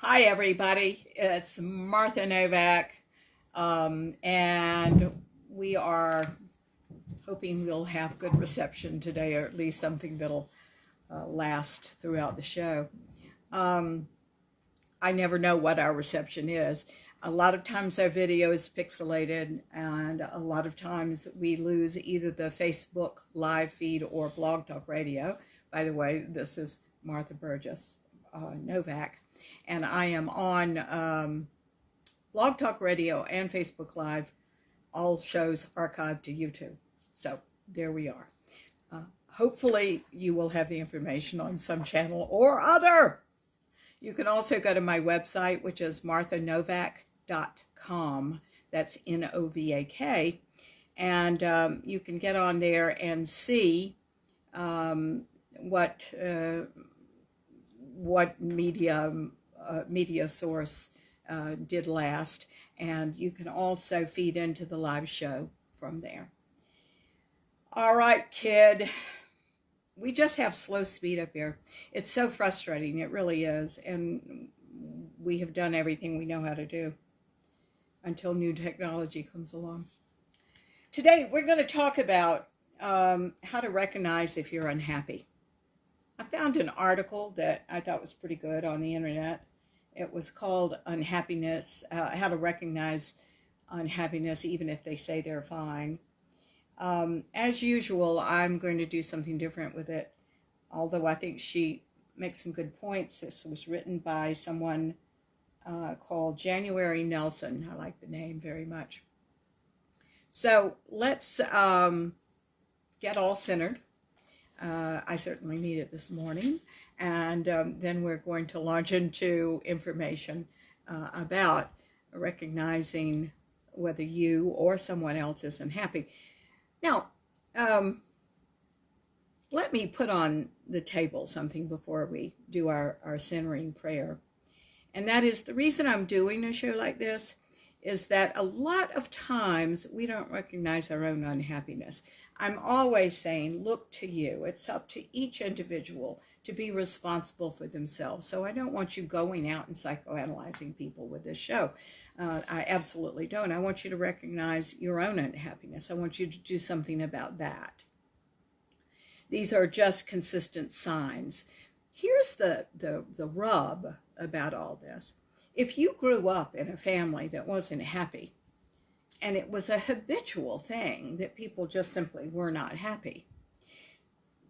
Hi, everybody. It's Martha Novak, and we are hoping we'll have good reception today, or at least something that'll last throughout the show. I never know what our reception is. A lot of times our video is pixelated, and a lot of times we lose either the Facebook live feed or Blog Talk Radio. By the way, this is Martha Novak, and I am on Blog Talk Radio and Facebook Live, all shows archived to YouTube. So there we are. Hopefully you will have the information on some channel or other. You can also go to my website, which is marthanovak.com. That's Novak. And you can get on there and see what media source did last. And you can also feed into the live show from there. All right, kid. We just have slow speed up here. It's so frustrating. It really is. And we have done everything we know how to do until new technology comes along. Today, we're going to talk about how to recognize if you're unhappy. I found an article that I thought was pretty good on the internet. It was called Unhappiness, How to Recognize Unhappiness Even If They Say They're Fine. As usual, I'm going to do something different with it, although I think she makes some good points. This was written by someone called January Nelson. I like the name very much. So let's get all centered. I certainly need it this morning. And then we're going to launch into information about recognizing whether you or someone else is unhappy. Now, let me put on the table something before we do our centering prayer. And that is, the reason I'm doing a show like this is that a lot of times we don't recognize our own unhappiness. I'm always saying, look to you. It's up to each individual to be responsible for themselves. So I don't want you going out and psychoanalyzing people with this show. I absolutely don't. I want you to recognize your own unhappiness. I want you to do something about that. These are just consistent signs. Here's the rub about all this. If you grew up in a family that wasn't happy, and it was a habitual thing that people just simply were not happy,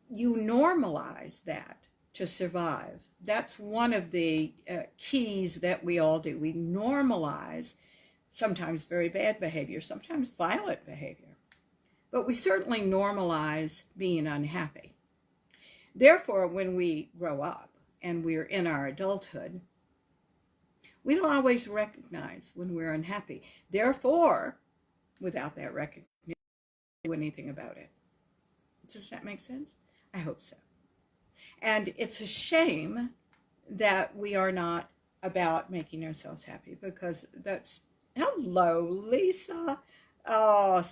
you normalize that to survive. That's one of the keys that we all do. We normalize sometimes very bad behavior, sometimes violent behavior, but we certainly normalize being unhappy. Therefore, when we grow up and we're in our adulthood, we don't always recognize when we're unhappy. Therefore, without that recognition, we don't do anything about it. Does that make sense? I hope so. And it's a shame that we are not about making ourselves happy, because that's, hello, Lisa. Oh,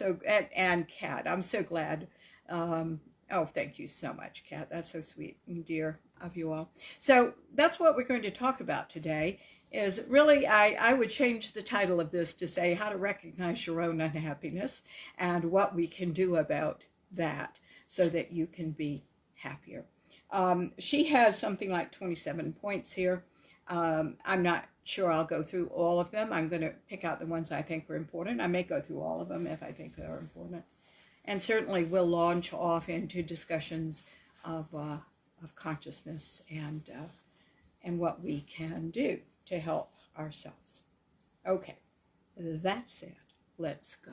and Kat, I'm so glad. Oh, thank you so much, Kat. That's so sweet and dear of you all. So that's what we're going to talk about today. Is really, I would change the title of this to say how to recognize your own unhappiness and what we can do about that so that you can be happier. She has something like 27 points here. I'm not sure I'll go through all of them. I'm going to pick out the ones I think are important. I may go through all of them if I think they're important. And certainly we'll launch off into discussions of consciousness and what we can do to help ourselves. Okay, that said, let's go.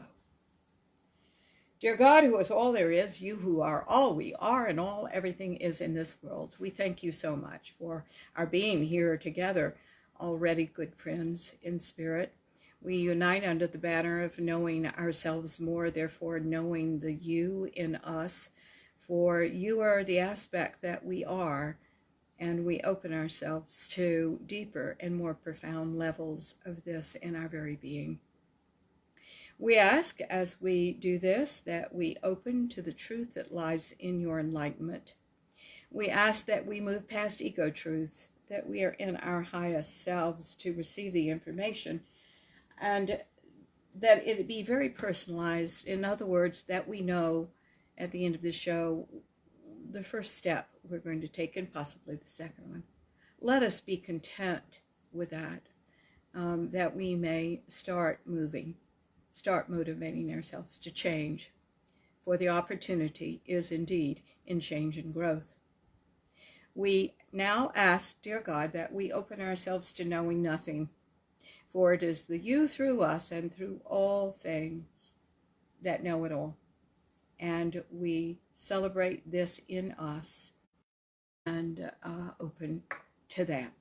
Dear God, who is all there is, you who are all we are and all everything is in this world, we thank you so much for our being here together, already good friends in spirit. We unite under the banner of knowing ourselves more, therefore knowing the you in us, for you are the aspect that we are, and we open ourselves to deeper and more profound levels of this in our very being. We ask, as we do this, that we open to the truth that lies in your enlightenment. We ask that we move past ego truths, that we are in our highest selves to receive the information, and that it be very personalized. In other words, that we know at the end of the show the first step we're going to take and possibly the second one. Let us be content with that, that we may start moving, start motivating ourselves to change, for the opportunity is indeed in change and growth. We now ask, dear God, that we open ourselves to knowing nothing, for it is the you through us and through all things that know it all. And we celebrate this in us and open to that.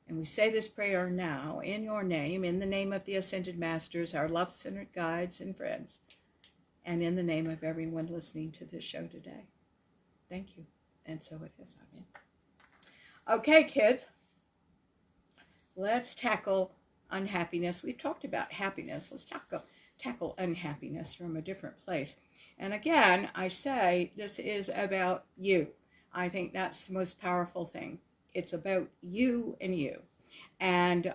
And we say this prayer now in your name, in the name of the Ascended Masters, our love-centered guides and friends, and in the name of everyone listening to this show today. Thank you. And so it is. Amen. Okay, kids, let's tackle unhappiness. We've talked about happiness. Let's tackle unhappiness from a different place. And again, I say this is about you. I think that's the most powerful thing. It's about you and you. And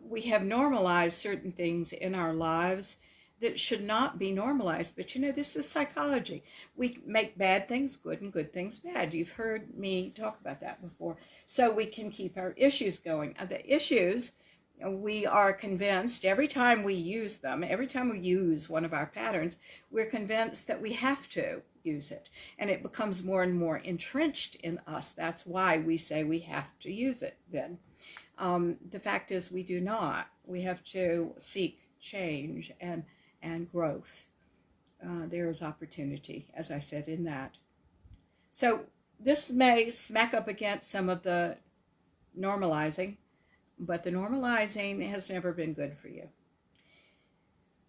we have normalized certain things in our lives that should not be normalized. But you know, this is psychology. We make bad things good and good things bad. You've heard me talk about that before. So we can keep our issues going. The issues, we are convinced every time we use them, every time we use one of our patterns, we're convinced that we have to use it. And it becomes more and more entrenched in us. That's why we say we have to use it then. The fact is we do not. We have to seek change and growth. There is opportunity, as I said, in that. So this may smack up against some of the normalizing, but the normalizing has never been good for you.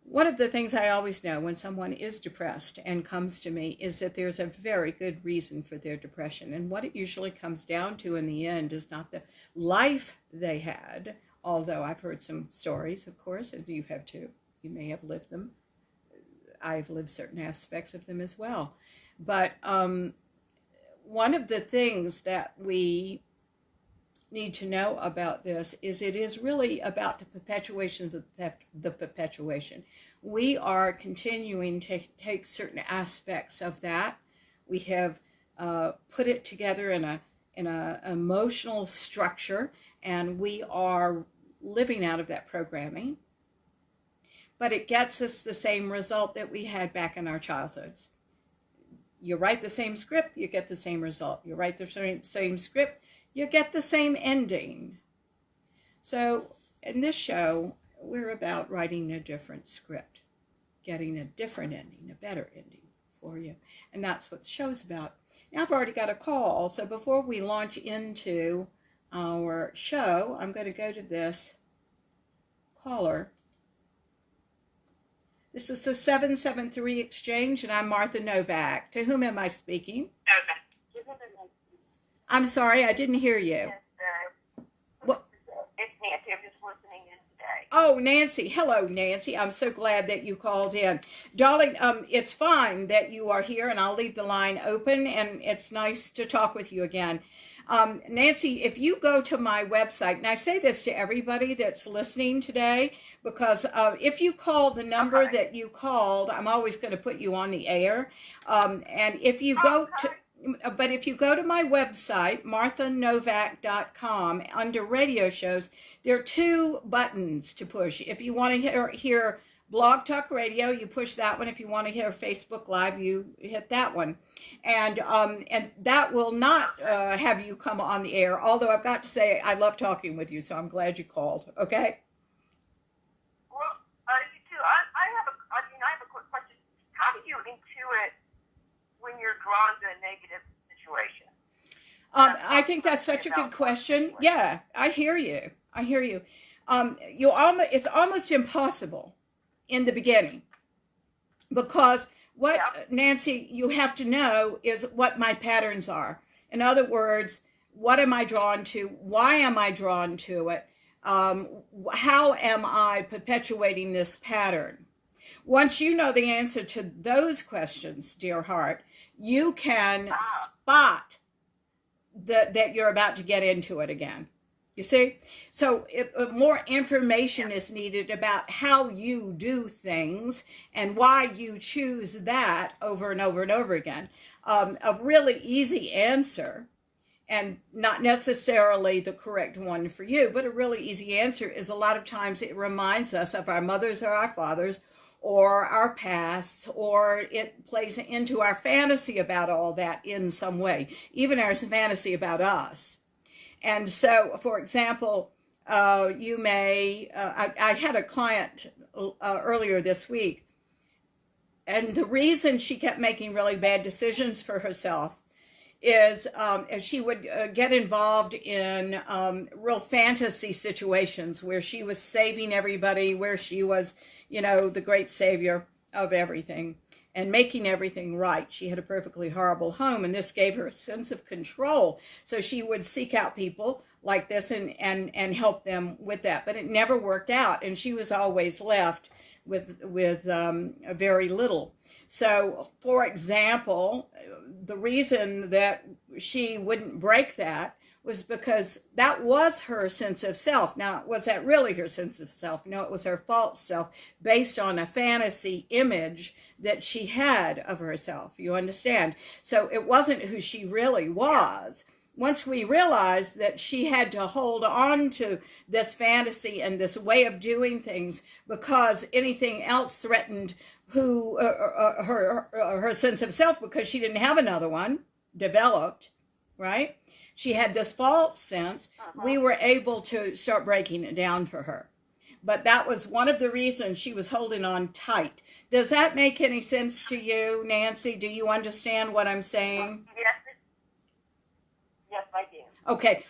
One of the things I always know when someone is depressed and comes to me is that there's a very good reason for their depression. And what it usually comes down to in the end is not the life they had, although I've heard some stories, of course, and you have too. You may have lived them. I've lived certain aspects of them as well. But one of the things that we need to know about this is it is really about the perpetuation of the perpetuation. We are continuing to take certain aspects of that. We have put it together in a emotional structure, and we are living out of that programming. But it gets us the same result that we had back in our childhoods. You write the same script, you get the same result. You write the same script, you get the same ending. So in this show, we're about writing a different script, getting a different ending, a better ending for you. And that's what the show's about. Now I've already got a call, so before we launch into our show, I'm going to go to this caller. This is the 773 exchange, and I'm Martha Novak. To whom am I speaking? I'm sorry, I didn't hear you. What? It's Nancy. I'm just listening in today. Oh, Nancy. Hello, Nancy. I'm so glad that you called in. Darling, it's fine that you are here, and I'll leave the line open, and it's nice to talk with you again. Nancy, if you go to my website, and I say this to everybody that's listening today, because if you call the number that you called, I'm always going to put you on the air. And if you go to... But if you go to my website, marthanovak.com, under radio shows, there are two buttons to push. If you want to hear Blog Talk Radio, you push that one. If you want to hear Facebook Live, you hit that one. And that will not have you come on the air, although I've got to say I love talking with you, so I'm glad you called, okay? Well, you too. I have a quick question. How do you intuit when you're drawn to a negative situation? I think that's such a good question. Yeah, I hear you. It's almost impossible in the beginning, because Nancy, you have to know is what my patterns are. In other words, what am I drawn to? Why am I drawn to it? How am I perpetuating this pattern? Once you know the answer to those questions, dear heart, you can spot that you're about to get into it again. You see? So more information is needed about how you do things and why you choose that over and over and over again. A really easy answer, and not necessarily the correct one for you, but a really easy answer is a lot of times it reminds us of our mothers or our fathers or our pasts, or it plays into our fantasy about all that in some way, even our fantasy about us. And so, for example, you may, I had a client earlier this week, and the reason she kept making really bad decisions for herself is she would get involved in real fantasy situations where she was saving everybody, where she was, the great savior of everything and making everything right. She had a perfectly horrible home, and this gave her a sense of control. So she would seek out people like this and help them with that. But it never worked out, and she was always left with very little. So, for example, the reason that she wouldn't break that was because that was her sense of self. Now, was that really her sense of self? No, it was her false self based on a fantasy image that she had of herself. You understand? So it wasn't who she really was. Once we realized that she had to hold on to this fantasy and this way of doing things because anything else threatened her sense of self, because she didn't have another one developed, right? She had this false sense. We were able to start breaking it down for her. But that was one of the reasons she was holding on tight. Does that make any sense to you, Nancy? Do you understand what I'm saying? Yes, I do. Okay.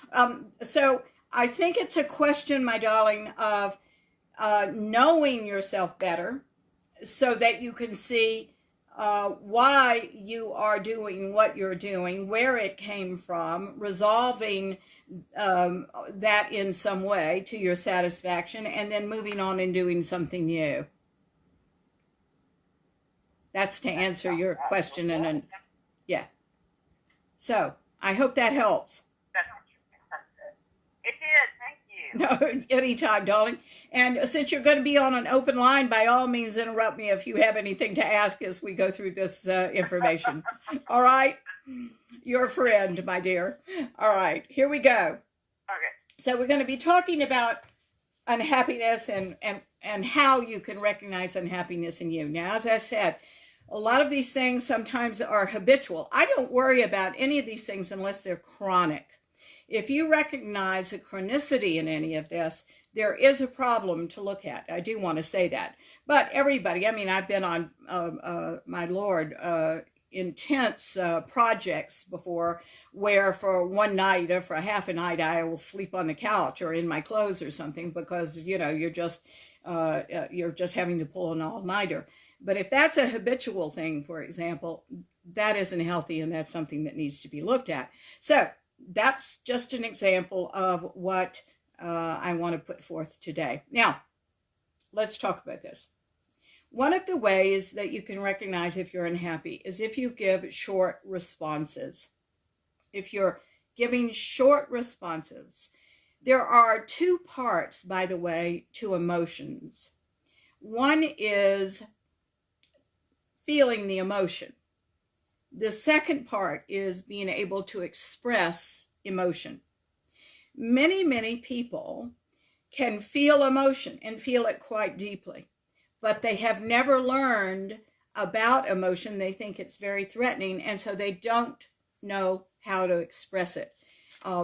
So I think it's a question, my darling, of knowing yourself better so that you can see why you are doing what you're doing, where it came from, resolving that in some way to your satisfaction, and then moving on and doing something new. That's to answer your question. Yeah. So I hope that helps. It did. Thank you. No, anytime, darling. And since you're going to be on an open line, by all means, interrupt me if you have anything to ask as we go through this information. All right? Your friend, my dear. All right, here we go. Okay. So we're going to be talking about unhappiness and how you can recognize unhappiness in you. Now, as I said, a lot of these things sometimes are habitual. I don't worry about any of these things unless they're chronic. If you recognize a chronicity in any of this, there is a problem to look at. I do want to say that. But everybody, I mean, I've been on, my Lord, intense projects before where for one night or for half a night I will sleep on the couch or in my clothes or something because, you're just having to pull an all-nighter. But if that's a habitual thing, for example, that isn't healthy, and that's something that needs to be looked at. So that's just an example of what I want to put forth today. Now, let's talk about this. One of the ways that you can recognize if you're unhappy is if you give short responses. If you're giving short responses. There are two parts, by the way, to emotions. One is feeling the emotion. The second part is being able to express emotion. Many, many people can feel emotion and feel it quite deeply, but they have never learned about emotion. They think it's very threatening, and so they don't know how to express it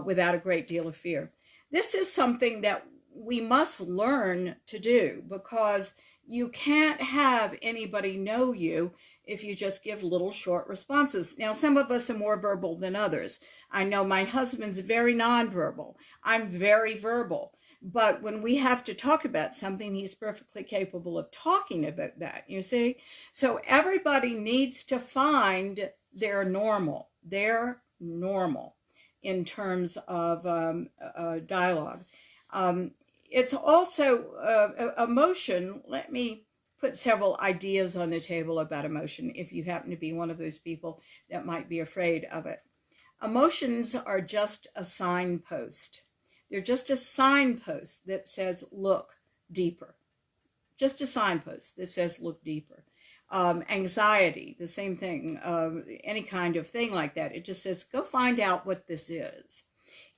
without a great deal of fear. This is something that we must learn to do, because you can't have anybody know you if you just give little short responses. Now, some of us are more verbal than others. I know my husband's very nonverbal. I'm very verbal. But when we have to talk about something, he's perfectly capable of talking about that, you see? So everybody needs to find their normal in terms of dialogue. It's also emotion. Let me put several ideas on the table about emotion if you happen to be one of those people that might be afraid of it. Emotions are just a signpost. They're just a signpost that says, look deeper. Just a signpost that says, look deeper. Anxiety, the same thing, any kind of thing like that. It just says, go find out what this is.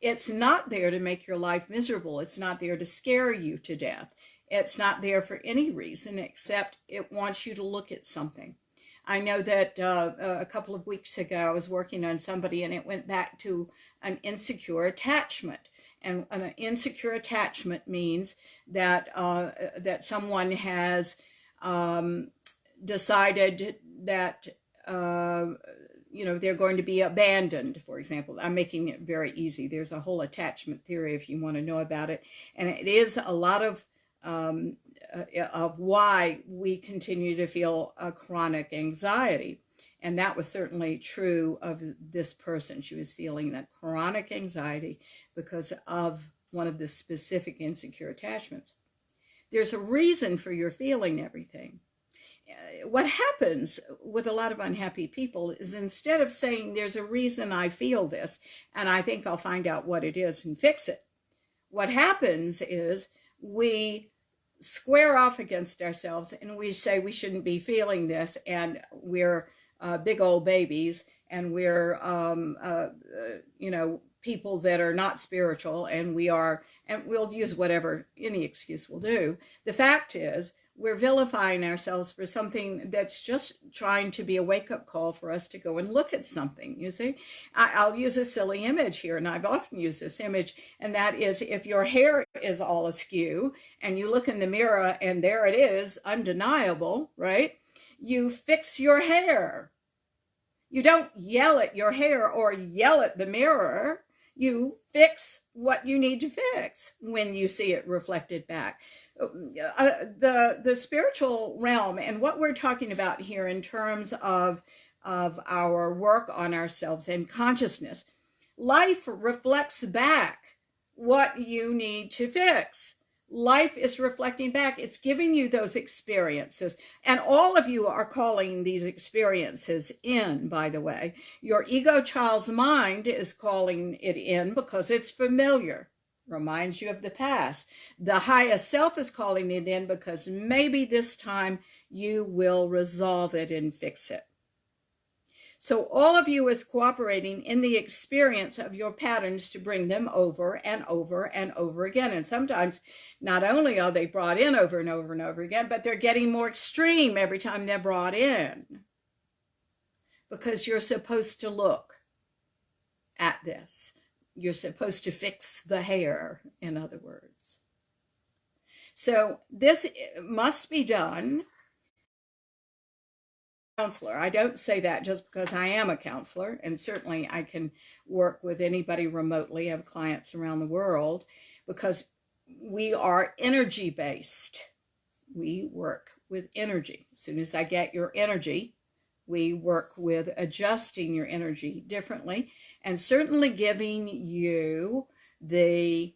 It's not there to make your life miserable. It's not there to scare you to death. It's not there for any reason except it wants you to look at something. I know that a couple of weeks ago I was working on somebody and it went back to an insecure attachment. And an insecure attachment means that that someone has decided that they're going to be abandoned, for example. I'm making it very easy. There's a whole attachment theory if you want to know about it, and it is a lot of why we continue to feel a chronic anxiety. And that was certainly true of this person. She was feeling that chronic anxiety because of one of the specific insecure attachments. There's a reason for your feeling everything. What happens with a lot of unhappy people is instead of saying there's a reason I feel this and I think I'll find out what it is and fix it, what happens is we square off against ourselves and we say we shouldn't be feeling this and we're big old babies and we're people that are not spiritual and we'll use whatever, any excuse will do. The fact is we're vilifying ourselves for something that's just trying to be a wake-up call for us to go and look at something, you see. I'll use a silly image here, and I've often used this image, and that is if your hair is all askew and you look in the mirror and there it is, undeniable, right? You fix your hair. You don't yell at your hair or yell at the mirror. You fix what you need to fix when you see it reflected back. The spiritual realm and what we're talking about here in terms of our work on ourselves and consciousness, life reflects back what you need to fix. Life is reflecting back. It's giving you those experiences. And all of you are calling these experiences in, by the way. Your ego child's mind is calling it in because it's familiar. Reminds you of the past. The highest self is calling it in because maybe this time you will resolve it and fix it. So all of you is cooperating in the experience of your patterns to bring them over and over and over again. And sometimes not only are they brought in over and over and over again, but they're getting more extreme every time they're brought in. Because you're supposed to look at this. You're supposed to fix the hair, in other words. So this must be done. Counselor. I don't say that just because I am a counselor, and certainly I can work with anybody remotely. I have clients around the world because we are energy based. We work with energy. As soon as I get your energy, we work with adjusting your energy differently and certainly giving you the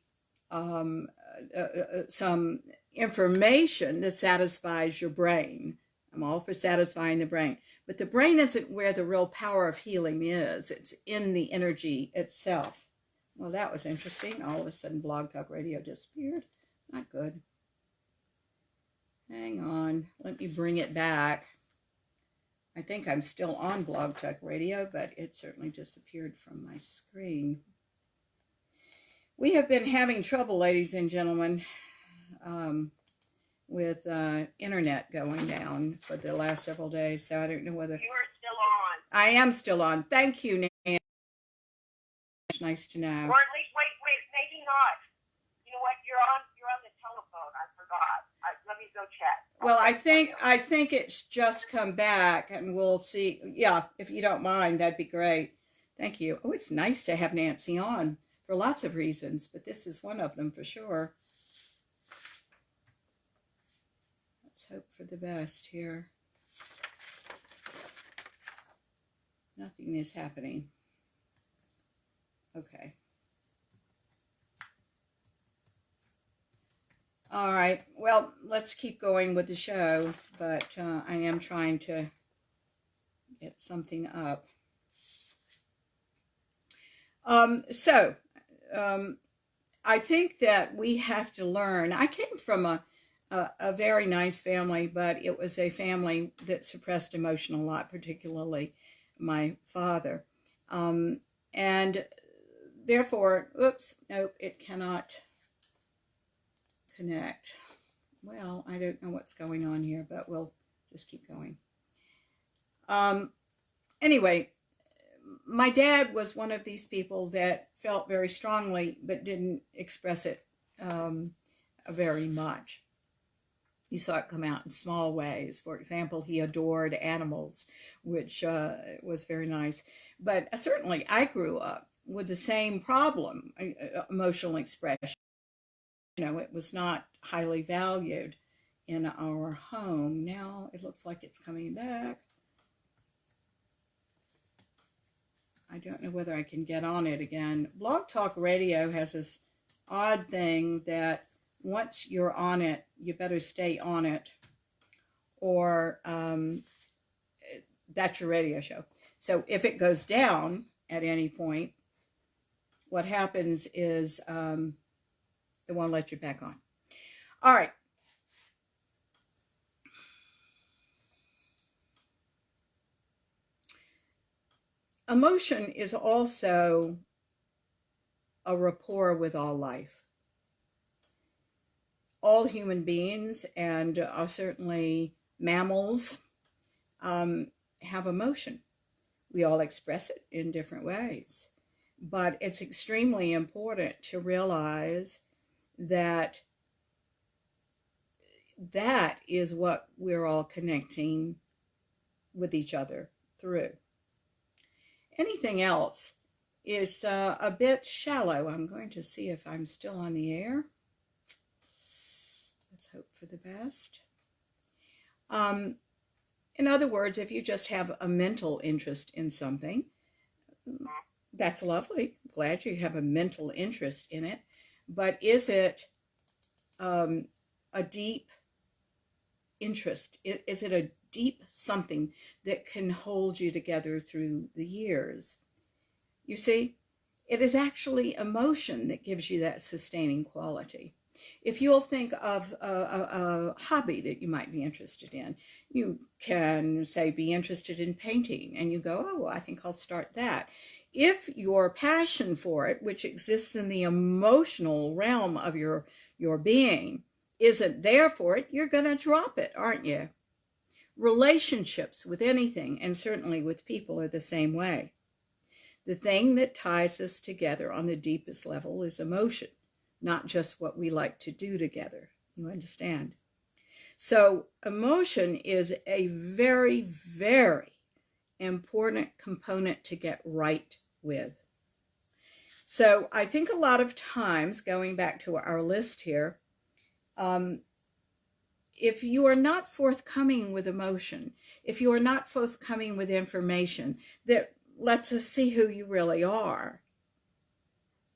some information that satisfies your brain. I'm all for satisfying the brain. But the brain isn't where the real power of healing is. It's in the energy itself. Well, that was interesting. All of a sudden, Blog Talk Radio disappeared. Not good. Hang on. Let me bring it back. I think I'm still on Blog Talk Radio, but it certainly disappeared from my screen. We have been having trouble, ladies and gentlemen, with internet going down for the last several days, so I don't know whether... You are still on. I am still on. Thank you, Nancy. It's nice to know. Or at least, wait, maybe not. You know what? You're on the telephone. I forgot. Let me go check. Well, I think it's just come back, and we'll see. Yeah, if you don't mind, that'd be great. Thank you. Oh, it's nice to have Nancy on for lots of reasons, but this is one of them for sure. Let's hope for the best here. Nothing is happening. Okay. All right. Well, let's keep going with the show, but I am trying to get something up. I think that we have to learn. I came from a very nice family, but it was a family that suppressed emotion a lot, particularly my father. And therefore, oops, nope, it cannot connect. Well, I don't know what's going on here, but we'll just keep going. Anyway, my dad was one of these people that felt very strongly but didn't express it very much. You saw it come out in small ways. For example, he adored animals, which was very nice. But certainly I grew up with the same problem, emotional expression. It was not highly valued in our home. Now it looks like it's coming back. I don't know whether I can get on it again. Blog Talk Radio has this odd thing that once you're on it, you better stay on it, or that's your radio show. So if it goes down at any point, what happens is it won't let you back on. All right. Emotion is also a rapport with all life. All human beings, and certainly mammals, have emotion. We all express it in different ways. But it's extremely important to realize that that is what we're all connecting with each other through. Anything else is a bit shallow. I'm going to see if I'm still on the air. Let's hope for the best. In other words, if you just have a mental interest in something, that's lovely. Glad you have a mental interest in it. But is it a deep interest? Is it a deep something that can hold you together through the years? You see, it is actually emotion that gives you that sustaining quality. If you'll think of a hobby that you might be interested in, you can say be interested in painting, and you go, oh, I think I'll start that. If your passion for it, which exists in the emotional realm of your being, isn't there for it, you're going to drop it, aren't you? Relationships with anything, and certainly with people, are the same way. The thing that ties us together on the deepest level is emotion, not just what we like to do together. You understand? So emotion is a very, very important component to get right with. So I think a lot of times, going back to our list here, if you are not forthcoming with emotion, if you are not forthcoming with information that lets us see who you really are.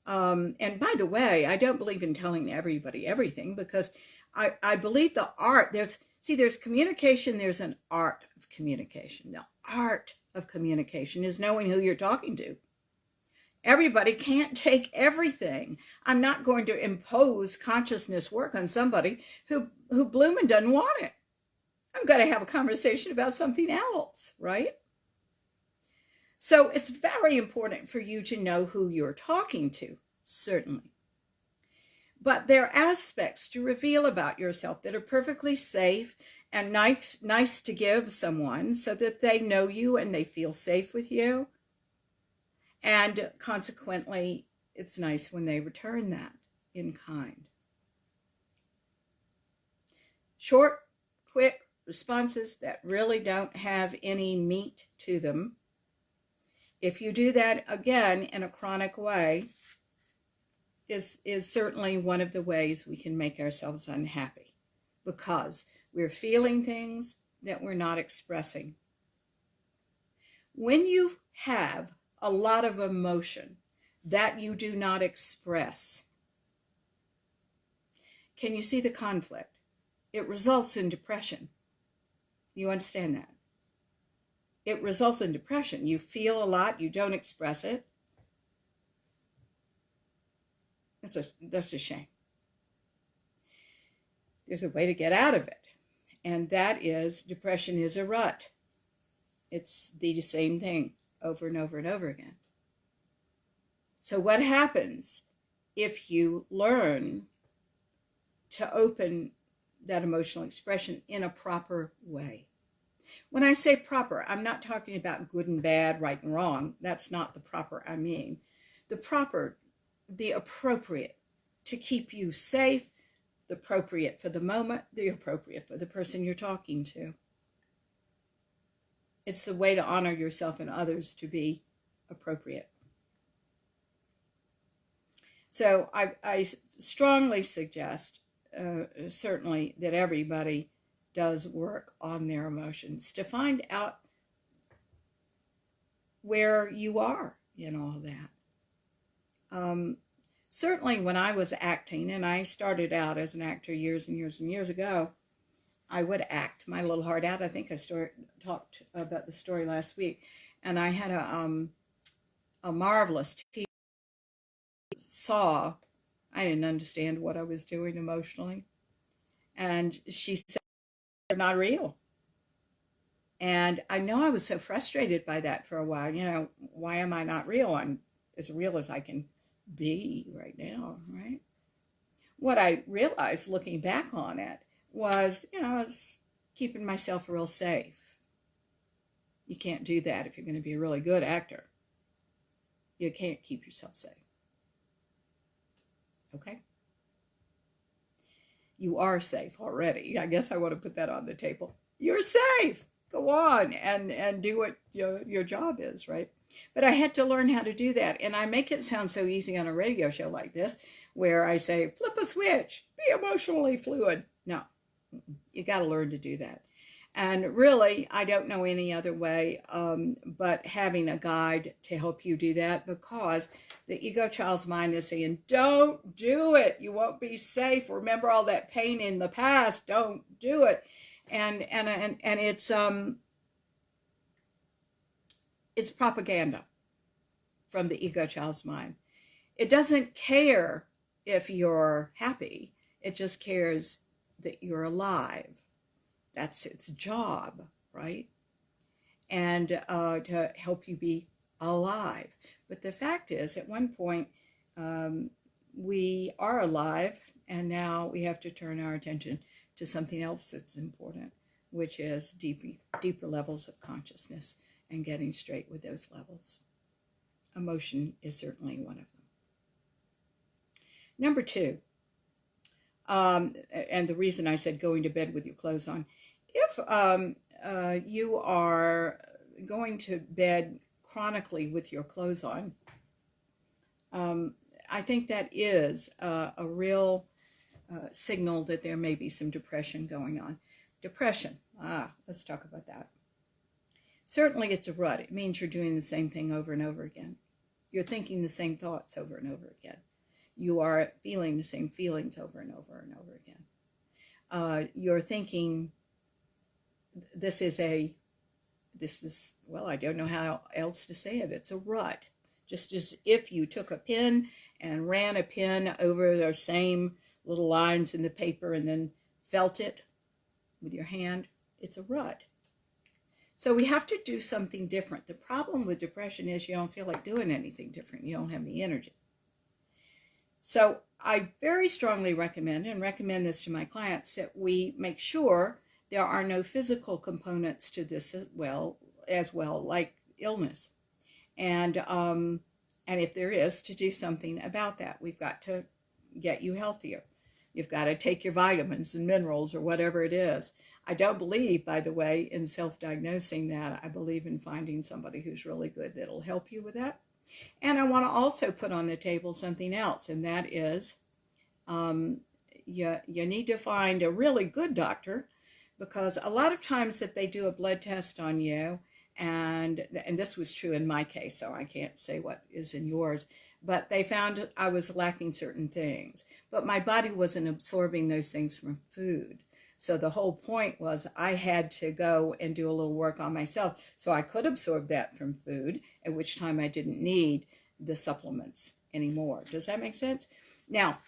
And by the way, I don't believe in telling everybody everything, because I believe the art, there's communication, there's an art of communication. The art of communication is knowing who you're talking to. Everybody can't take everything. I'm not going to impose consciousness work on somebody who bloomin' doesn't want it. I'm going to have a conversation about something else, right? So it's very important for you to know who you're talking to, certainly. But there are aspects to reveal about yourself that are perfectly safe and nice to give someone, so that they know you and they feel safe with you. And consequently, it's nice when they return that in kind. Short, quick responses that really don't have any meat to them. If you do that again in a chronic way, is certainly one of the ways we can make ourselves unhappy, because we're feeling things that we're not expressing. When you have a lot of emotion that you do not express, can you see the conflict? it results in depression. You understand that? It results in depression. You feel a lot, you don't express it. That's a shame. There's a way to get out of it, and that is depression is a rut. It's the same thing over and over and over again. So what happens if you learn to open that emotional expression in a proper way? When I say proper, I'm not talking about good and bad, right and wrong. That's not the proper I mean. The proper, the appropriate, to keep you safe, the appropriate for the moment, the appropriate for the person you're talking to. It's the way to honor yourself and others to be appropriate. So I strongly suggest, certainly, that everybody does work on their emotions to find out where you are in all that. Certainly when I was acting, and I started out as an actor years and years and years ago, I would act my little heart out. I think I talked about the story last week. And I had a marvelous teacher who saw I didn't understand what I was doing emotionally. And she said, they're not real. And I know I was so frustrated by that for a while. You know, why am I not real? I'm as real as I can be right now, right? What I realized looking back on it was, I was keeping myself real safe. You can't do that if you're going to be a really good actor. You can't keep yourself safe. Okay? You are safe already. I guess I want to put that on the table. You're safe. Go on and do what your job is, right? But I had to learn how to do that. And I make it sound so easy on a radio show like this, where I say, flip a switch, be emotionally fluid. No, you got to learn to do that. And really, I don't know any other way but having a guide to help you do that, because the ego child's mind is saying, don't do it. You won't be safe. Remember all that pain in the past. Don't do it. And it's propaganda from the ego child's mind. It doesn't care if you're happy. It just cares that you're alive. That's its job, right? And to help you be alive. But the fact is, at one point, we are alive, and now we have to turn our attention to something else that's important, which is deeper levels of consciousness and getting straight with those levels. Emotion is certainly one of them. Number 2, and the reason I said going to bed with your clothes on, if you are going to bed chronically with your clothes on, I think that is a real signal that there may be some depression going on. Depression, let's talk about that. Certainly it's a rut. It means you're doing the same thing over and over again. You're thinking the same thoughts over and over again. You are feeling the same feelings over and over and over again. You're thinking, well, I don't know how else to say it. It's a rut. Just as if you took a pen and ran a pen over the same little lines in the paper and then felt it with your hand. It's a rut. So we have to do something different. The problem with depression is you don't feel like doing anything different. You don't have any energy. So I very strongly recommend this to my clients, that we make sure there are no physical components to this as well, like illness. And if there is, to do something about that. We've got to get you healthier. You've got to take your vitamins and minerals or whatever it is. I don't believe, by the way, in self-diagnosing that. I believe in finding somebody who's really good that'll help you with that. And I want to also put on the table something else, and that is you need to find a really good doctor, because a lot of times if they do a blood test on you, and this was true in my case, so I can't say what is in yours, but they found I was lacking certain things, but my body wasn't absorbing those things from food. So the whole point was I had to go and do a little work on myself so I could absorb that from food, at which time I didn't need the supplements anymore. Does that make sense? Now,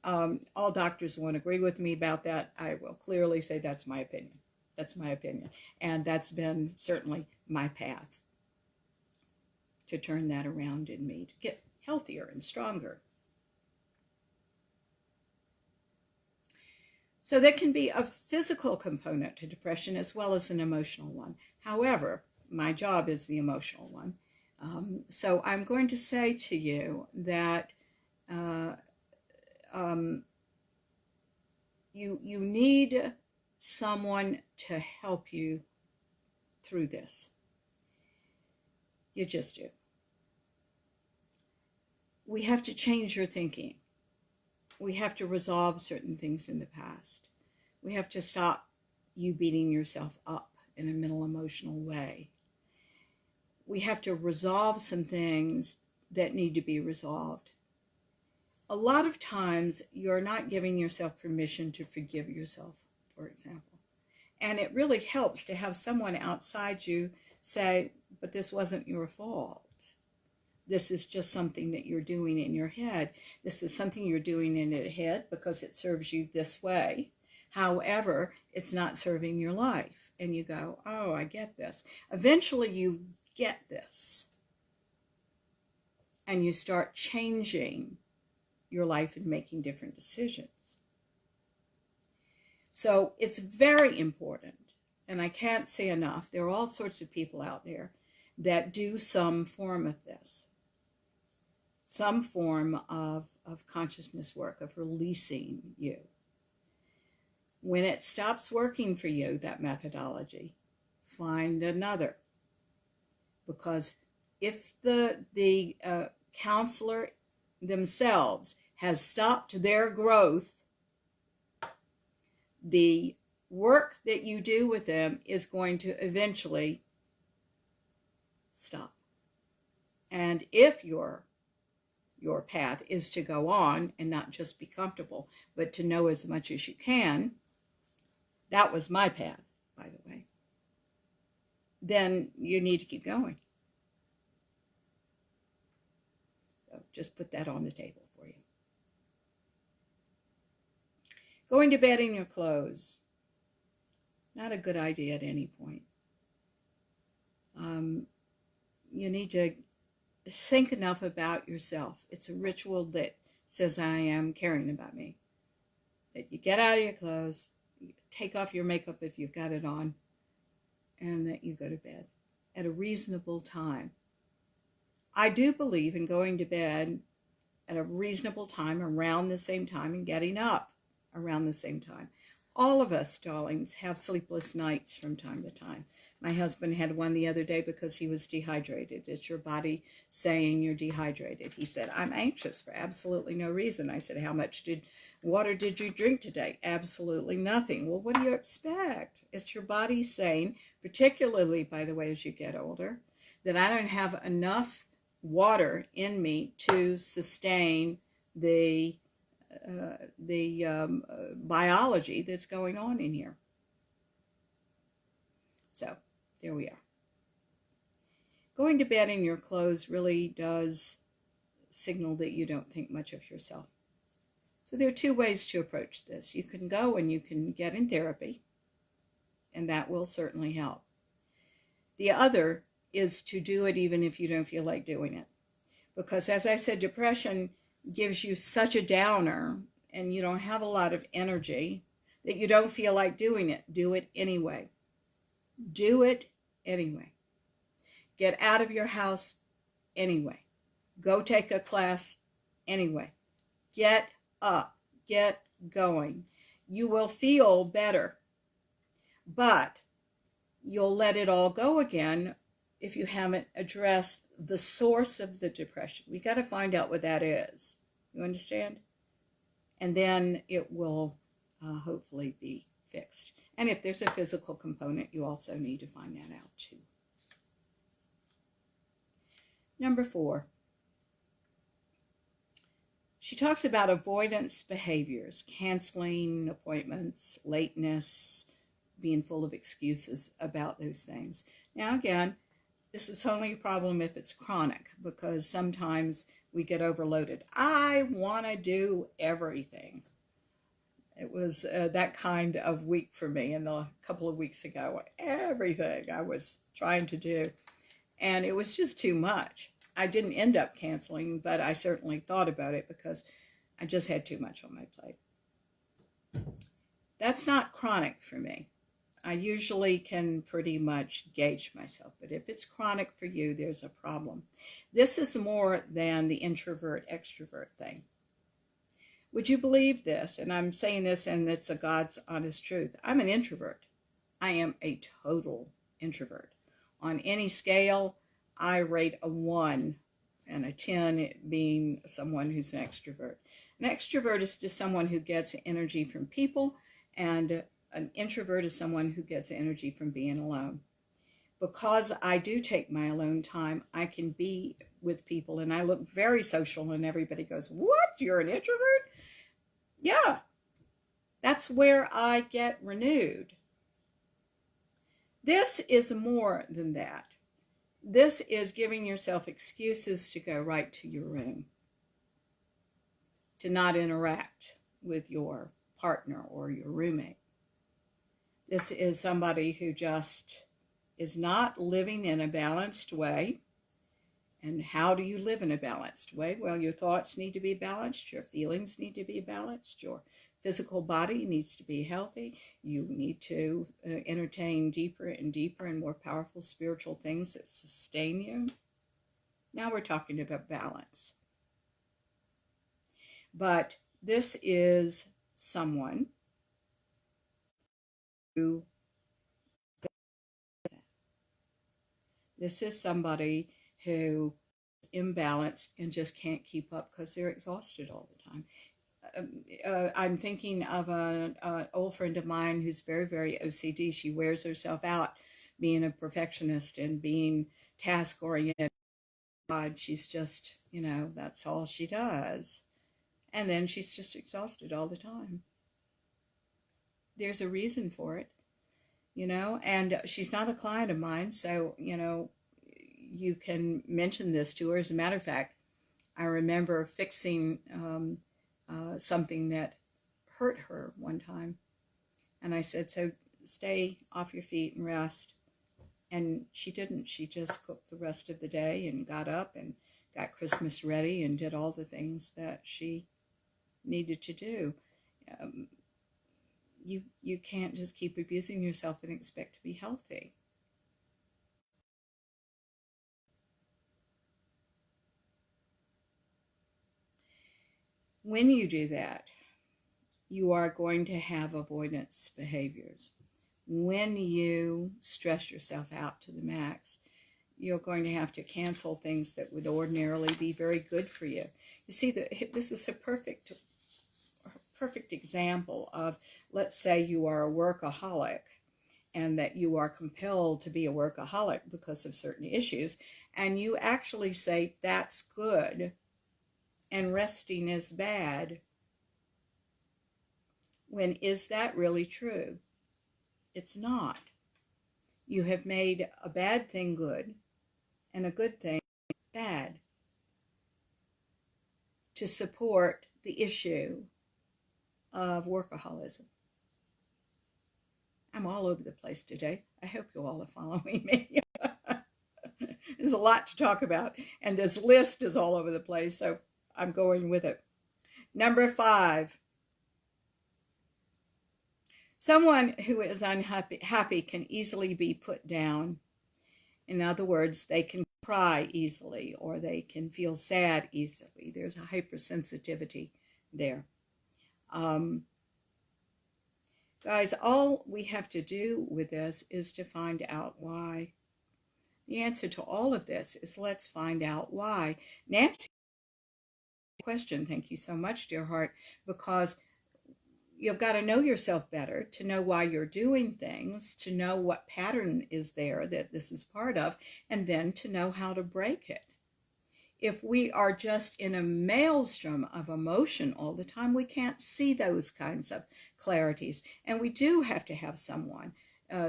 all doctors won't agree with me about that. I will clearly say that's my opinion. That's my opinion. And that's been certainly my path to turn that around in me, to get healthier and stronger. So there can be a physical component to depression as well as an emotional one. However, my job is the emotional one. So I'm going to say to you that you need someone to help you through this. You just do. We have to change your thinking. We have to resolve certain things in the past. We have to stop you beating yourself up in a mental emotional way. We have to resolve some things that need to be resolved. A lot of times you're not giving yourself permission to forgive yourself, for example. And it really helps to have someone outside you say, but this wasn't your fault. This is just something that you're doing in your head. This is something you're doing in your head because it serves you this way. However, it's not serving your life. And you go, oh, I get this. Eventually you get this. And you start changing your life and making different decisions. So it's very important. And I can't say enough. There are all sorts of people out there that do some form of this. Some form of consciousness work, of releasing you. When it stops working for you, that methodology, find another. Because if the counselor themselves has stopped their growth, the work that you do with them is going to eventually stop. And if your path is to go on and not just be comfortable, but to know as much as you can, that was my path, by the way, then you need to keep going. So just put that on the table for you. Going to bed in your clothes, not a good idea at any point. You need to think enough about yourself. It's a ritual that says, I am caring about me. That you get out of your clothes, you take off your makeup if you've got it on, and that you go to bed at a reasonable time. I do believe in going to bed at a reasonable time, around the same time, and getting up around the same time. All of us, darlings, have sleepless nights from time to time. My husband had one the other day because he was dehydrated. It's your body saying you're dehydrated. He said, I'm anxious for absolutely no reason. I said, how much water did you drink today? Absolutely nothing. Well, what do you expect? It's your body saying, particularly, by the way, as you get older, that I don't have enough water in me to sustain the biology that's going on in here. So there we are. Going to bed in your clothes really does signal that you don't think much of yourself. So there are two ways to approach this. You can go and you can get in therapy, and that will certainly help. The other is to do it even if you don't feel like doing it. Because as I said, depression gives you such a downer and you don't have a lot of energy that you don't feel like doing it. Do it anyway. Do it anyway. Get out of your house anyway. Go take a class anyway. Get up. Get going. You will feel better. But you'll let it all go again if you haven't addressed the source of the depression. We got to find out what that is. You understand? And then it will hopefully be fixed. And if there's a physical component, you also need to find that out too. Number 4, She talks about avoidance behaviors, canceling appointments, lateness, being full of excuses about those things. Now, again, this is only a problem if it's chronic, because sometimes we get overloaded. I want to do everything. It was that kind of week for me in the couple of weeks ago. Everything I was trying to do. And it was just too much. I didn't end up canceling, but I certainly thought about it because I just had too much on my plate. That's not chronic for me. I usually can pretty much gauge myself, but if it's chronic for you, there's a problem. This is more than the introvert-extrovert thing. Would you believe this? And I'm saying this, and it's a God's honest truth. I'm an introvert. I am a total introvert. On any scale, I rate a 1 and a 10 being someone who's an extrovert. An extrovert is just someone who gets energy from people, and an introvert is someone who gets energy from being alone. Because I do take my alone time, I can be with people, and I look very social, and everybody goes, "What? You're an introvert?" Yeah, that's where I get renewed. This is more than that. This is giving yourself excuses to go right to your room, to not interact with your partner or your roommate. This is somebody who just is not living in a balanced way. And how do you live in a balanced way? Well, your thoughts need to be balanced. Your feelings need to be balanced. Your physical body needs to be healthy. You need to entertain deeper and deeper and more powerful spiritual things that sustain you. Now we're talking about balance. But this is someone who, this is somebody who is imbalanced and just can't keep up because they're exhausted all the time. I'm thinking of an old friend of mine who's very, very OCD. She wears herself out being a perfectionist and being task-oriented. She's just, that's all she does. And then she's just exhausted all the time. There's a reason for it, and she's not a client of mine, so, you can mention this to her. As a matter of fact, I remember fixing something that hurt her one time. And I said, so stay off your feet and rest. And she didn't. She just cooked the rest of the day and got up and got Christmas ready and did all the things that she needed to do. You can't just keep abusing yourself and expect to be healthy. When you do that, you are going to have avoidance behaviors. When you stress yourself out to the max, you're going to have to cancel things that would ordinarily be very good for you. You see, this is a perfect example of, let's say you are a workaholic and that you are compelled to be a workaholic because of certain issues, and you actually say that's good and resting is bad. When is that really true? It's not. You have made a bad thing good and a good thing bad to support the issue of workaholism. I'm all over the place today. I hope you all are following me. There's a lot to talk about, and this list is all over the place, so I'm going with it. Number 5. Someone who is unhappy can easily be put down. In other words, they can cry easily, or they can feel sad easily. There's a hypersensitivity there. Guys, all we have to do with this is to find out why. The answer to all of this is let's find out why. Nancy, question, thank you so much, dear heart, because you've got to know yourself better to know why you're doing things, to know what pattern is there that this is part of, and then to know how to break it. If we are just in a maelstrom of emotion all the time, we can't see those kinds of clarities. And we do have to have someone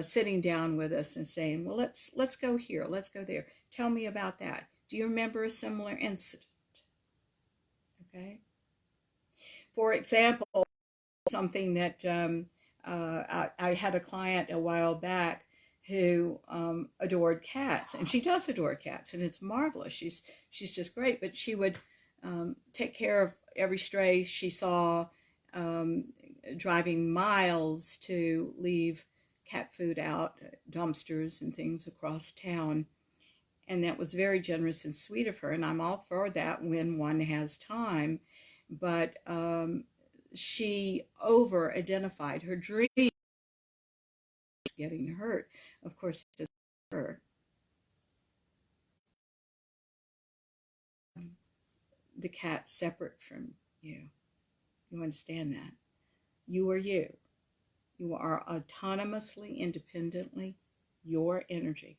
sitting down with us and saying, well, let's go here, let's go there. Tell me about that. Do you remember a similar incident? Okay. For example, something that I had a client a while back who adored cats, and she does adore cats, and it's marvelous. She's just great, but she would take care of every stray she saw, driving miles to leave cat food out, dumpsters and things across town. And that was very generous and sweet of her, and I'm all for that when one has time. But she over-identified her dream getting hurt. Of course, it's her. The cat separate from you. You understand that? You are you. You are autonomously, independently your energy.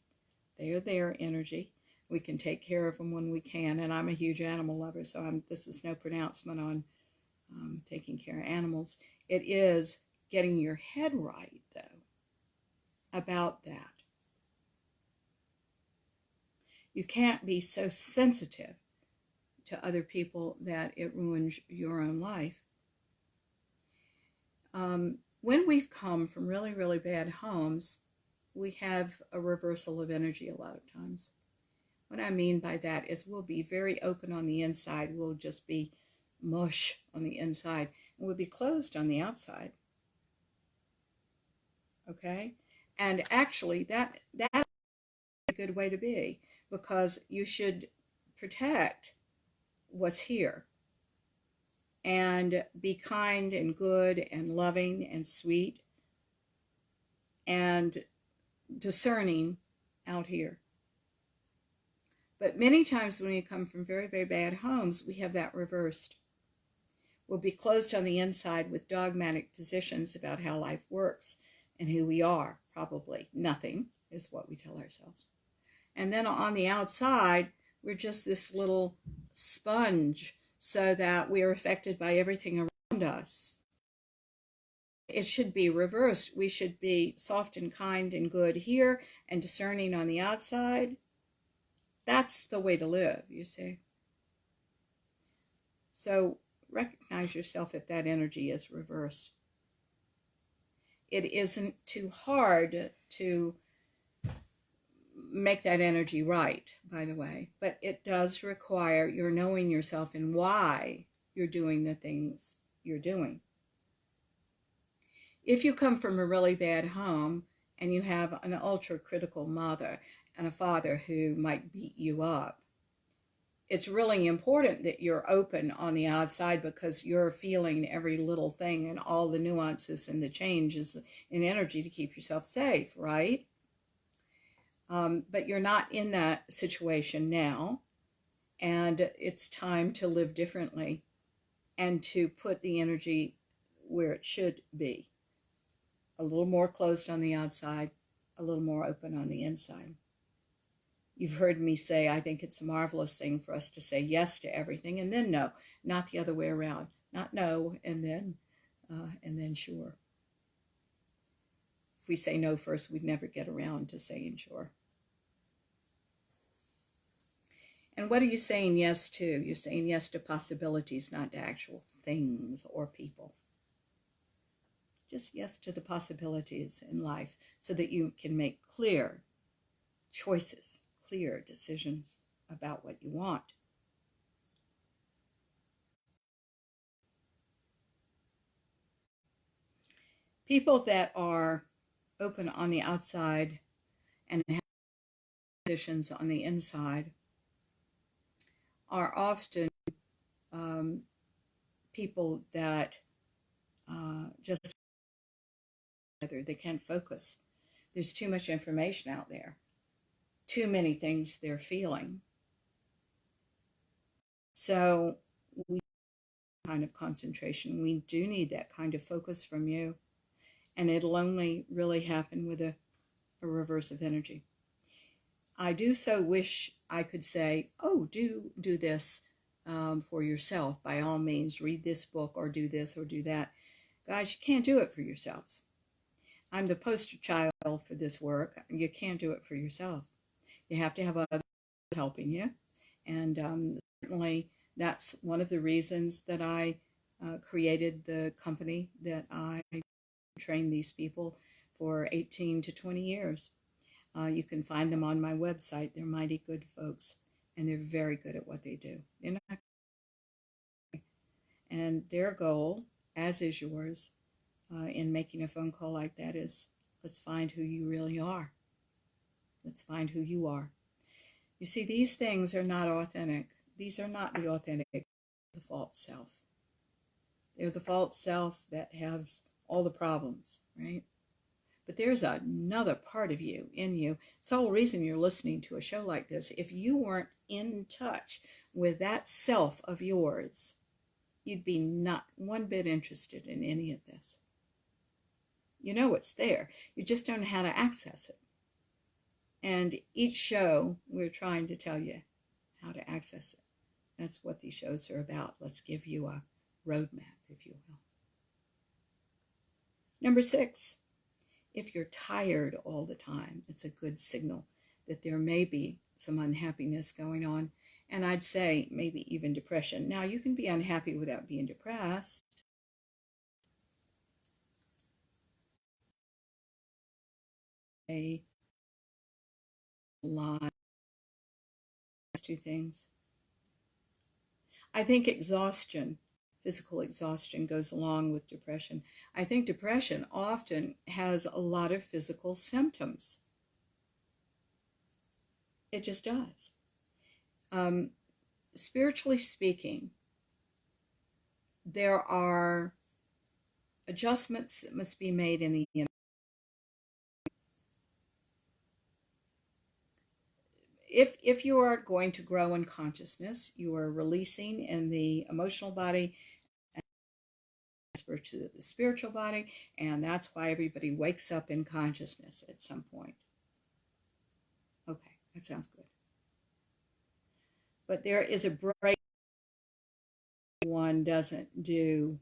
They are their energy. We can take care of them when we can. And I'm a huge animal lover, so this is no pronouncement on taking care of animals. It is getting your head right, though, about that. You can't be so sensitive to other people that it ruins your own life. When we've come from really, really bad homes, we have a reversal of energy a lot of times. What I mean by that is we'll be very open on the inside. We'll just be mush on the inside, and we'll be closed on the outside. Okay? And actually, that's a good way to be, because you should protect what's here and be kind and good and loving and sweet and discerning out here. But many times when we come from very, very bad homes, we have that reversed. We'll be closed on the inside with dogmatic positions about how life works and who we are. Probably nothing is what we tell ourselves. And then on the outside, we're just this little sponge, so that we are affected by everything around us. It should be reversed. We should be soft and kind and good here and discerning on the outside. That's the way to live, you see. So recognize yourself if that energy is reversed. It isn't too hard to make that energy right, by the way, but it does require your knowing yourself and why you're doing the things you're doing. If you come from a really bad home and you have an ultra critical mother and a father who might beat you up, it's really important that you're open on the outside, because you're feeling every little thing and all the nuances and the changes in energy to keep yourself safe, right? But you're not in that situation now, and it's time to live differently and to put the energy where it should be. A little more closed on the outside, a little more open on the inside. You've heard me say, I think it's a marvelous thing for us to say yes to everything and then no, not the other way around. Not no and then sure. If we say no first, we'd never get around to saying sure. And what are you saying yes to? You're saying yes to possibilities, not to actual things or people. Just yes to the possibilities in life, so that you can make clear choices, clear decisions about what you want. People that are open on the outside and have positions on the inside are often people that just they can't focus. There's too much information out there, too many things they're feeling. So we need that kind of concentration. We do need that kind of focus from you, and it'll only really happen with a reverse of energy. I do so wish I could say, oh, do this for yourself. By all means, read this book or do this or do that. Guys, you can't do it for yourselves. I'm the poster child for this work. You can't do it for yourself. You have to have others helping you. And certainly that's one of the reasons that I created the company that I train these people for 18 to 20 years. You can find them on my website. They're mighty good folks, and they're very good at what they do. And their goal, as is yours, in making a phone call like that is, let's find who you really are. Let's find who you are. You see, these things are not authentic. These are not the authentic, the false self. They're the false self that has all the problems, right? But there's another part of you, in you. It's the whole reason you're listening to a show like this. If you weren't in touch with that self of yours, you'd be not one bit interested in any of this. You know it's there. You just don't know how to access it. And each show, we're trying to tell you how to access it. That's what these shows are about. Let's give you a roadmap, if you will. Number 6, if you're tired all the time, it's a good signal that there may be some unhappiness going on. And I'd say maybe even depression. Now, you can be unhappy without being depressed. A lot. Two things. I think exhaustion, physical exhaustion, goes along with depression. I think depression often has a lot of physical symptoms. It just does. Spiritually speaking, there are adjustments that must be made in the if you are going to grow in consciousness, you are releasing in the emotional body and transfer to the spiritual body, and that's why everybody wakes up in consciousness at some point. Okay, that sounds good. But there is a break. One doesn't do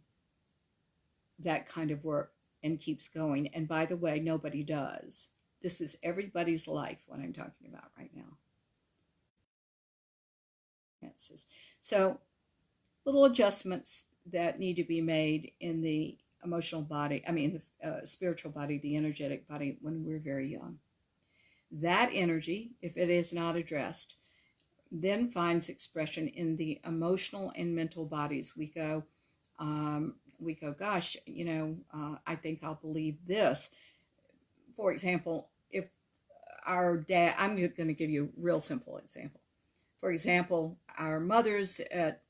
that kind of work and keeps going. And by the way, nobody does. This is everybody's life, what I'm talking about right now. So little adjustments that need to be made in the emotional body, the spiritual body, the energetic body when we're very young. That energy, if it is not addressed, then finds expression in the emotional and mental bodies. We go, gosh, I think I'll believe this. For example, if our dad, I'm going to give you a real simple example. For example, our mothers at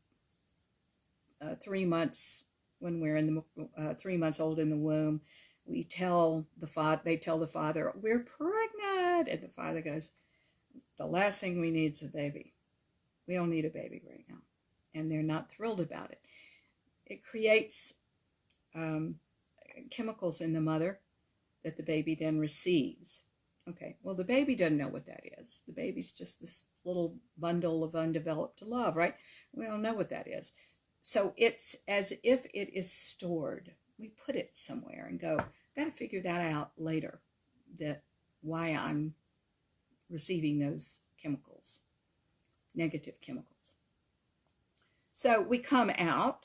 3 months, when we're in the 3 months old in the womb, they tell the father, we're pregnant. And the father goes, the last thing we need is a baby. We don't need a baby right now. And they're not thrilled about it. It creates chemicals in the mother that the baby then receives. Okay, well, the baby doesn't know what that is. The baby's just this little bundle of undeveloped love, right? We don't know what that is. So it's as if it is stored. We put it somewhere and go, got to figure that out later, that why I'm receiving those chemicals, negative chemicals. So we come out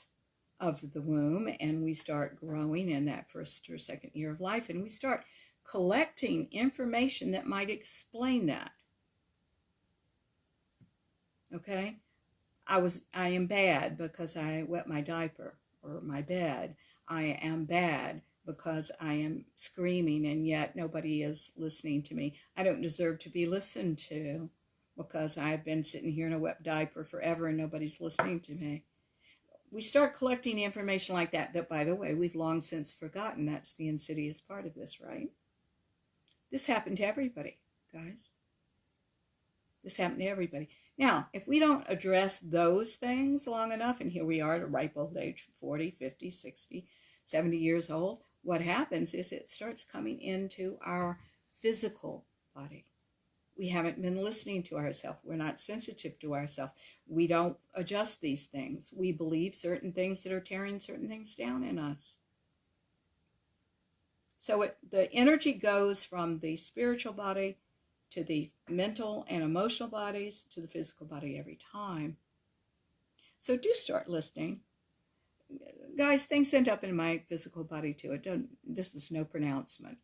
of the womb and we start growing in that first or second year of life, and we start collecting information that might explain that. Okay? I am bad because I wet my diaper or my bed. I am bad because I am screaming and yet nobody is listening to me. I don't deserve to be listened to because I've been sitting here in a wet diaper forever and nobody's listening to me. We start collecting information like that, by the way, we've long since forgotten. That's the insidious part of this, right? This happened to everybody, guys. This happened to everybody. Now, if we don't address those things long enough, and here we are at a ripe old age, 40, 50, 60, 70 years old, what happens is it starts coming into our physical body. We haven't been listening to ourselves. We're not sensitive to ourselves. We don't adjust these things. We believe certain things that are tearing certain things down in us. So the energy goes from the spiritual body to the mental and emotional bodies to the physical body every time. So do start listening. Guys, things end up in my physical body too. This is no pronouncement.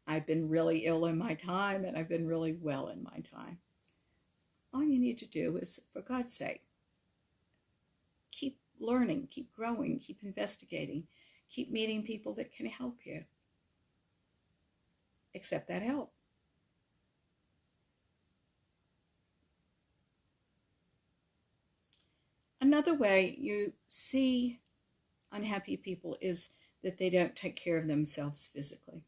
I've been really ill in my time, and I've been really well in my time. All you need to do is, for God's sake, keep learning, keep growing, keep investigating, keep meeting people that can help you. Accept that help. Another way you see unhappy people is that they don't take care of themselves physically.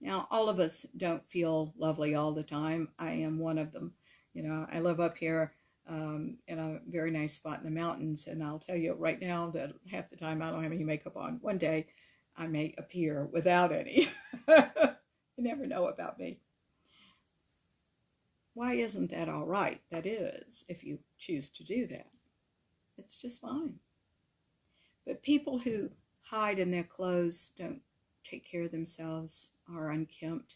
Now, all of us don't feel lovely all the time. I am one of them. You know, I live up here in a very nice spot in the mountains, and I'll tell you right now that half the time I don't have any makeup on. One day I may appear without any. You never know about me. Why isn't that all right? That is, if you choose to do that. It's just fine. But people who hide in their clothes, don't take care of themselves, are unkempt,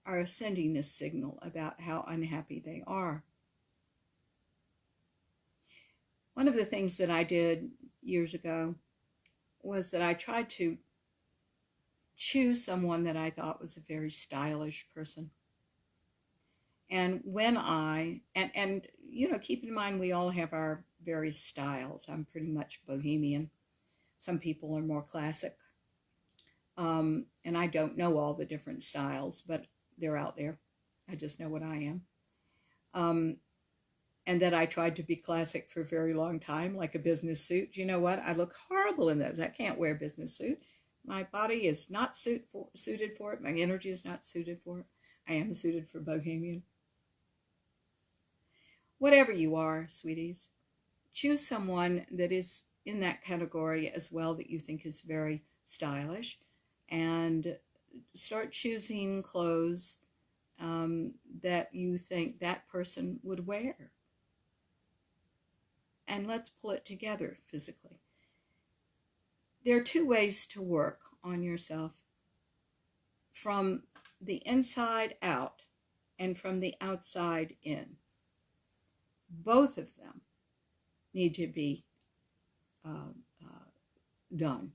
are sending this signal about how unhappy they are. One of the things that I did years ago was that I tried to choose someone that I thought was a very stylish person. And when and you know, keep in mind we all have our various styles. I'm pretty much bohemian. Some people are more classic. And I don't know all the different styles, but they're out there. I just know what I am. And that I tried to be classic for a very long time, like a business suit. You know what? I look horrible in those. I can't wear a business suit. My body is not suited for it. My energy is not suited for it. I am suited for bohemian. Whatever you are, sweeties, choose someone that is in that category as well that you think is very stylish, and start choosing clothes that you think that person would wear. And let's pull it together physically. There are two ways to work on yourself: from the inside out and from the outside in. Both of them need to be done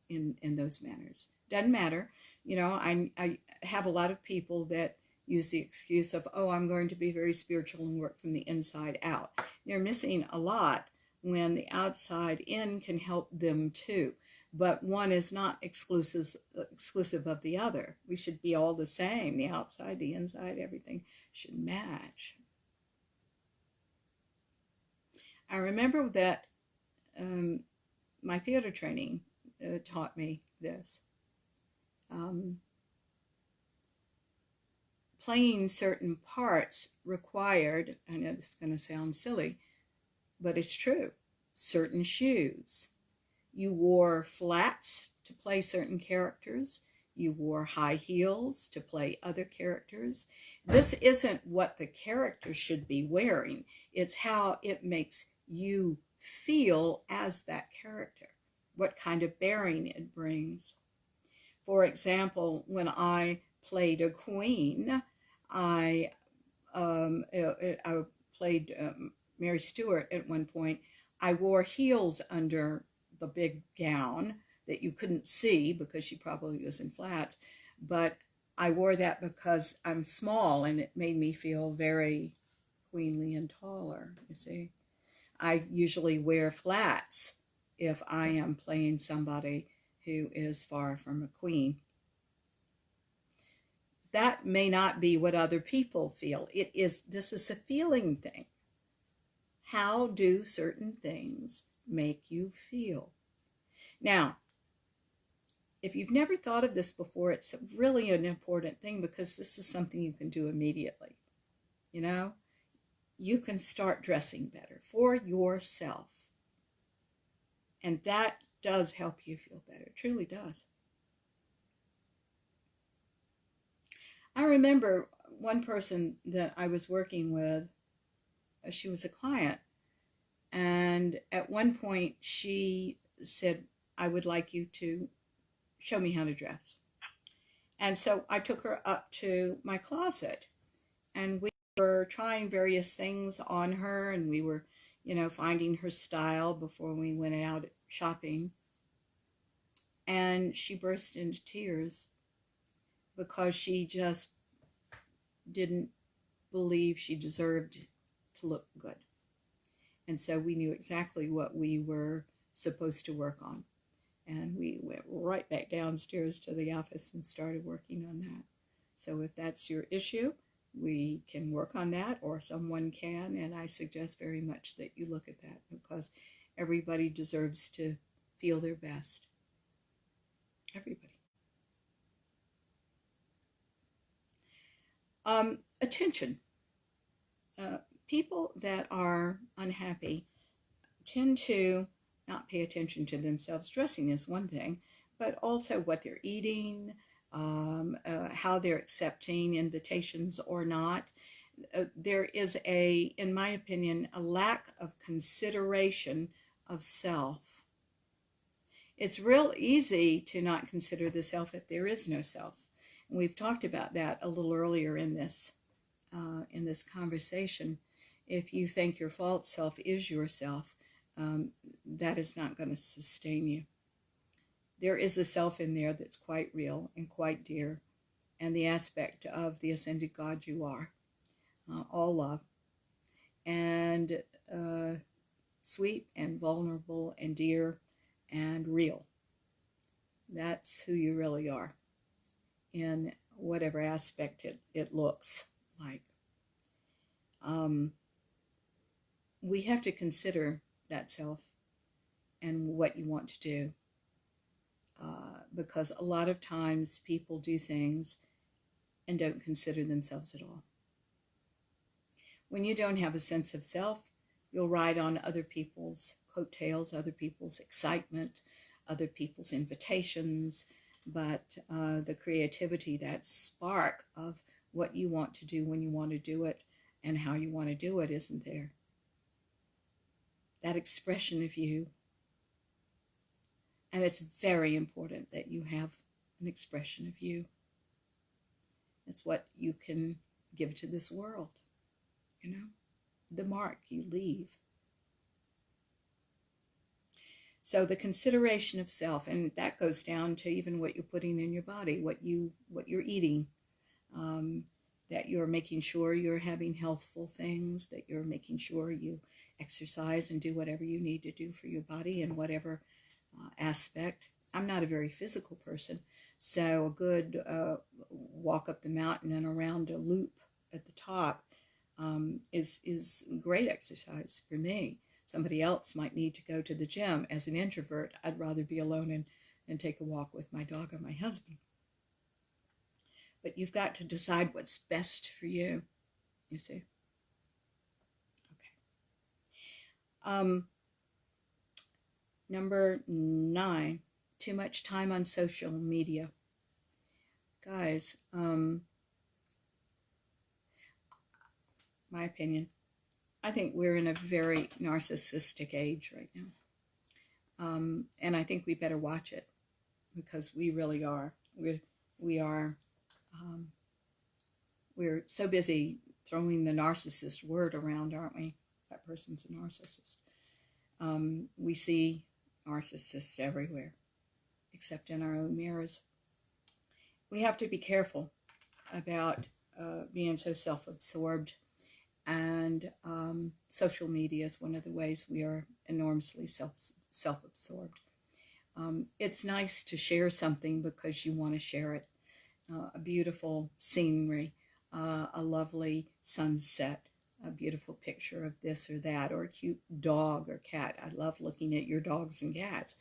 in those manners. Doesn't matter. You know, I have a lot of people that use the excuse of, oh, I'm going to be very spiritual and work from the inside out. They're missing a lot when the outside in can help them too. But one is not exclusive of the other. We should be all the same. The outside, the inside, everything should match. I remember that my theater training taught me this. Playing certain parts required, I know this is going to sound silly, but it's true, certain shoes. You wore flats to play certain characters. You wore high heels to play other characters. This isn't what the character should be wearing. It's how it makes you feel as that character, what kind of bearing it brings. For example, when I played a queen, I played Mary Stuart at one point. I wore heels under the big gown that you couldn't see because she probably was in flats, but I wore that because I'm small and it made me feel very queenly and taller, you see. I usually wear flats if I am playing somebody who is far from a queen. That may not be what other people feel. This is a feeling thing. How do certain things make you feel? Now, if you've never thought of this before, it's really an important thing because this is something you can do immediately. You know, you can start dressing better for yourself. And that does help you feel better. It truly does. I remember one person that I was working with, she was a client, and at one point she said, I would like you to show me how to dress. And so I took her up to my closet, and we were trying various things on her, and we were, finding her style before we went out shopping. And she burst into tears because she just didn't believe she deserved to look good. And so we knew exactly what we were supposed to work on. And we went right back downstairs to the office and started working on that. So if that's your issue, we can work on that, or someone can. And I suggest very much that you look at that, because everybody deserves to feel their best. Everybody. Attention. People that are unhappy tend to not pay attention to themselves. Dressing is one thing, but also what they're eating, how they're accepting invitations or not. There is in my opinion, a lack of consideration of self. It's real easy to not consider the self if there is no self. And we've talked about that a little earlier in this conversation. If you think your false self is yourself, that is not going to sustain you. There is a self in there that's quite real and quite dear, and the aspect of the ascended God you are, all love, and sweet and vulnerable and dear and real. That's who you really are, in whatever aspect it looks like. We have to consider that self and what you want to do, because a lot of times people do things and don't consider themselves at all. When you don't have a sense of self, you'll ride on other people's coattails, other people's excitement, other people's invitations, but the creativity, that spark of what you want to do when you want to do it and how you want to do it, isn't there. That expression of you. And it's very important that you have an expression of you. It's what you can give to this world, the mark you leave. So the consideration of self, and that goes down to even what you're putting in your body, what you're eating, that you're making sure you're having healthful things, that you're making sure you exercise and do whatever you need to do for your body in whatever aspect. I'm not a very physical person, so a good walk up the mountain and around a loop at the top is great exercise for me. Somebody else might need to go to the gym. As an introvert, I'd rather be alone and take a walk with my dog or my husband. But you've got to decide what's best for you, you see. Okay. Number 9, too much time on social media. Guys, my opinion, I think we're in a very narcissistic age right now. And I think we better watch it, because we really are. We're so busy throwing the narcissist word around, aren't we? That person's a narcissist. We see narcissists everywhere, except in our own mirrors. We have to be careful about being so self-absorbed, and social media is one of the ways we are enormously self-absorbed. It's nice to share something because you want to share it. A beautiful scenery, a lovely sunset, a beautiful picture of this or that, or a cute dog or cat. I love looking at your dogs and cats.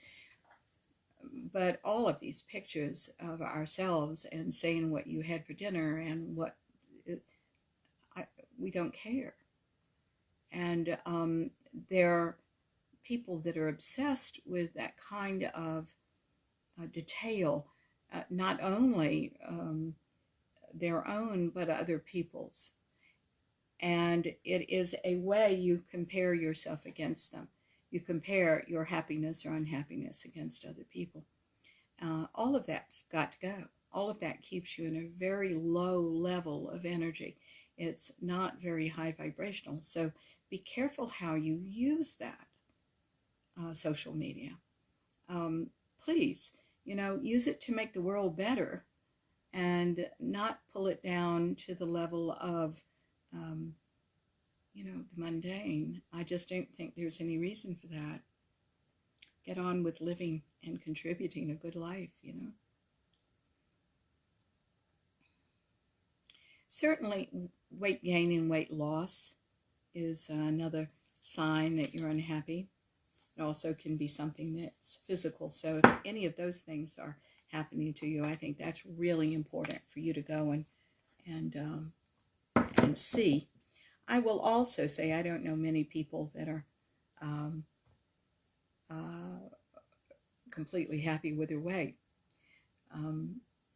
But all of these pictures of ourselves and saying what you had for dinner and we don't care. And there are people that are obsessed with that kind of detail, not only their own, but other people's. And it is a way you compare yourself against them. You compare your happiness or unhappiness against other people. All of that's got to go. All of that keeps you in a very low level of energy. It's not very high vibrational. So be careful how you use that social media. Please, use it to make the world better and not pull it down to the level of, the mundane. I just don't think there's any reason for that. Get on with living and contributing a good life, Certainly, weight gain and weight loss is another sign that you're unhappy. It also can be something that's physical. So if any of those things are happening to you, I think that's really important for you to go and see. I will also say I don't know many people that are completely happy with their weight.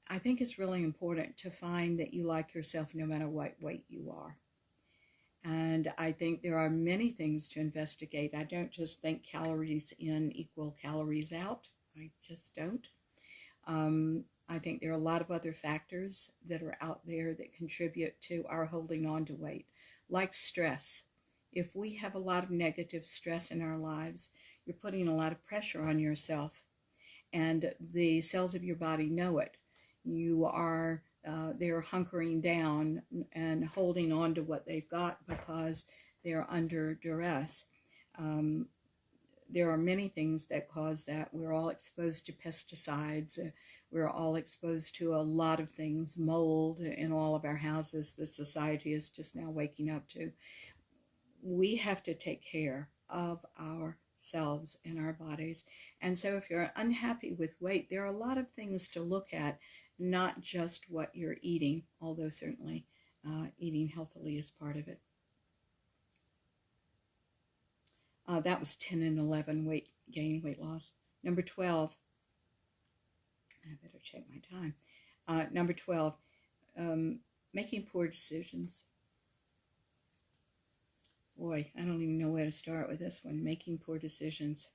I think it's really important to find that you like yourself no matter what weight you are. And I think there are many things to investigate. I don't just think calories in equal calories out. I just don't. I think there are a lot of other factors that are out there that contribute to our holding on to weight, like stress. If we have a lot of negative stress in our lives, you're putting a lot of pressure on yourself, and the cells of your body know it. They're hunkering down and holding on to what they've got because they're under duress. There are many things that cause that. We're all exposed to pesticides. We're all exposed to a lot of things, mold in all of our houses. The society is just now waking up to. We have to take care of ourselves and our bodies. And so if you're unhappy with weight, there are a lot of things to look at, not just what you're eating, although certainly eating healthily is part of it. That was 10 and 11, weight gain, weight loss. Number 12, I better check my time. Number 12, making poor decisions. Boy, I don't even know where to start with this one. Making poor decisions.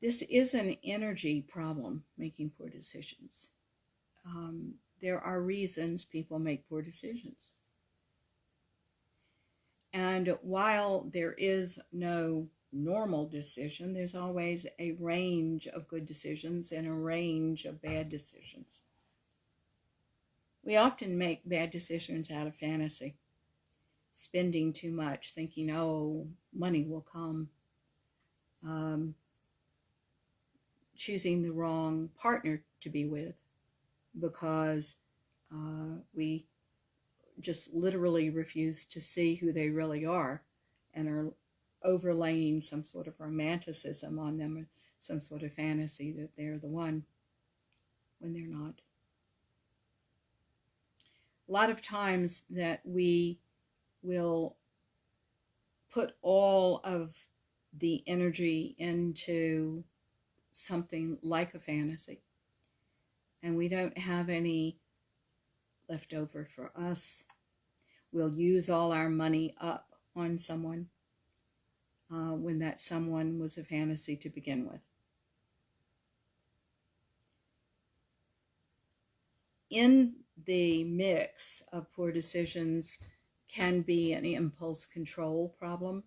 This is an energy problem, making poor decisions. There are reasons people make poor decisions. And while there is no normal decision, there's always a range of good decisions and a range of bad decisions. We often make bad decisions out of fantasy, spending too much, thinking, oh, money will come, choosing the wrong partner to be with because we just literally refuse to see who they really are and are overlaying some sort of romanticism on them, some sort of fantasy that they're the one when they're not. A lot of times that we will put all of the energy into something like a fantasy, and we don't have any left over for us. We'll use all our money up on someone when that someone was a fantasy to begin with. In the mix of poor decisions can be an impulse control problem,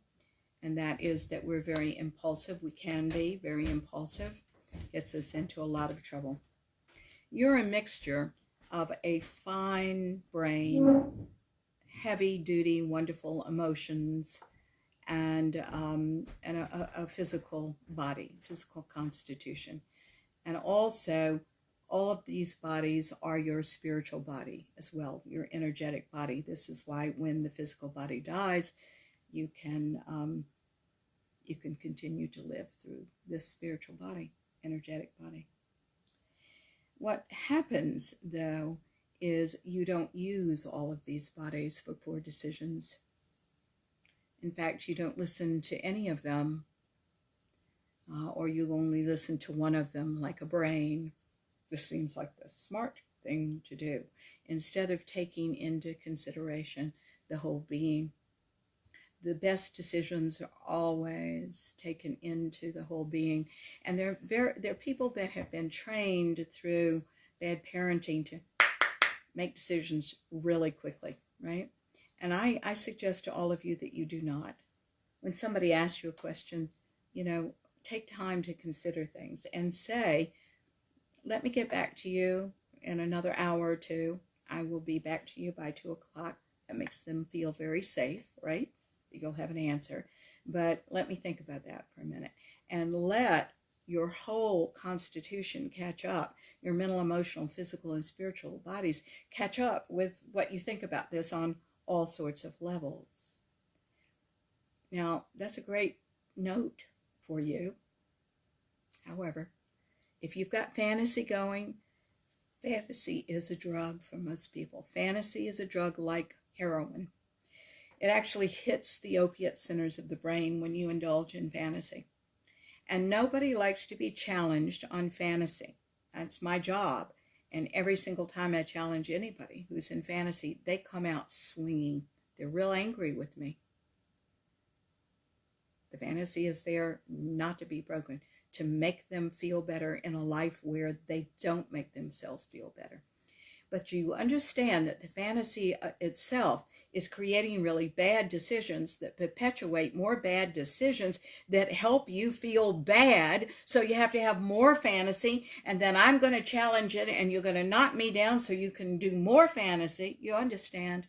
and that is that we're very impulsive. We can be very impulsive. Gets us into a lot of trouble. You're a mixture of a fine brain, heavy-duty, wonderful emotions, and a physical body, physical constitution. And also, all of these bodies are your spiritual body as well, your energetic body. This is why when the physical body dies, you can continue to live through this spiritual body, energetic body. What happens, though, is you don't use all of these bodies for poor decisions. In fact, you don't listen to any of them or you only listen to one of them like a brain. This seems like the smart thing to do, instead of taking into consideration the whole being. The best decisions are always taken into the whole being, and they're people that have been trained through bad parenting to make decisions really quickly, right? And I suggest to all of you that you do not. When somebody asks you a question, take time to consider things and say, let me get back to you in another hour or two. I will be back to you by 2:00. That makes them feel very safe, right? You'll have an answer. But let me think about that for a minute. And let your whole constitution catch up, your mental, emotional, physical, and spiritual bodies catch up with what you think about this on all sorts of levels. Now, that's a great note for you. However, if you've got fantasy going, fantasy is a drug for most people. Fantasy is a drug like heroin. It actually hits the opiate centers of the brain when you indulge in fantasy. And nobody likes to be challenged on fantasy. That's my job. And every single time I challenge anybody who's in fantasy, they come out swinging. They're real angry with me. The fantasy is there not to be broken, to make them feel better in a life where they don't make themselves feel better. But you understand that the fantasy itself is creating really bad decisions that perpetuate more bad decisions that help you feel bad. So you have to have more fantasy, and then I'm going to challenge it, and you're going to knock me down so you can do more fantasy. You understand?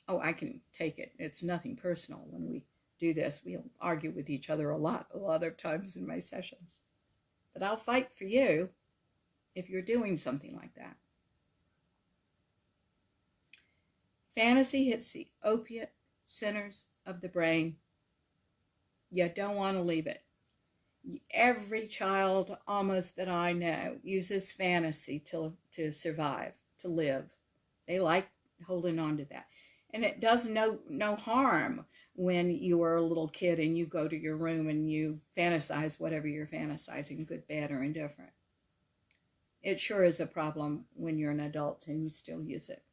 Oh, I can take it. It's nothing personal when we do this. We'll argue with each other a lot of times in my sessions. But I'll fight for you if you're doing something like that. Fantasy hits the opiate centers of the brain. You don't want to leave it. Every child almost that I know uses fantasy to survive, to live. They like holding on to that. And it does no harm when you are a little kid and you go to your room and you fantasize whatever you're fantasizing, good, bad, or indifferent. It sure is a problem when you're an adult and you still use it.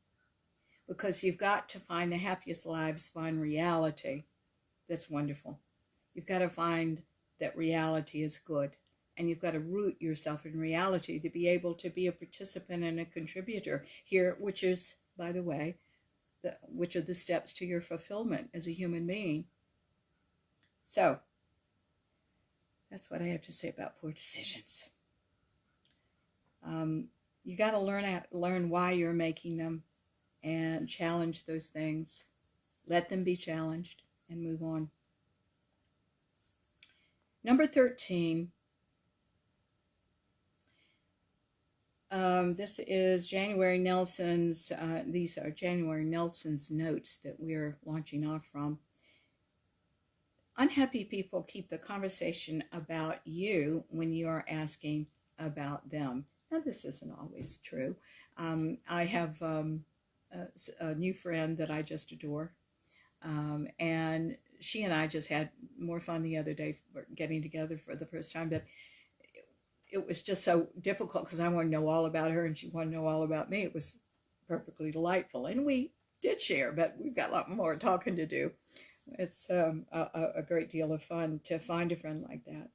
Because you've got to find the happiest lives, find reality that's wonderful. You've got to find that reality is good. And you've got to root yourself in reality to be able to be a participant and a contributor here, which is, by the way, which are the steps to your fulfillment as a human being. So, that's what I have to say about poor decisions. You got to learn why you're making them and challenge those things. Let them be challenged and move on. Number 13. This is January Nelson's, these are January Nelson's notes that we're launching off from. Unhappy people keep the conversation about you when you are asking about them. Now, this isn't always true. I have a new friend that I just adore, and she and I just had more fun the other day getting together for the first time, but it was just so difficult because I want to know all about her and she wanted to know all about me. It was perfectly delightful, and we did share, but we've got a lot more talking to do. It's a great deal of fun to find a friend like that.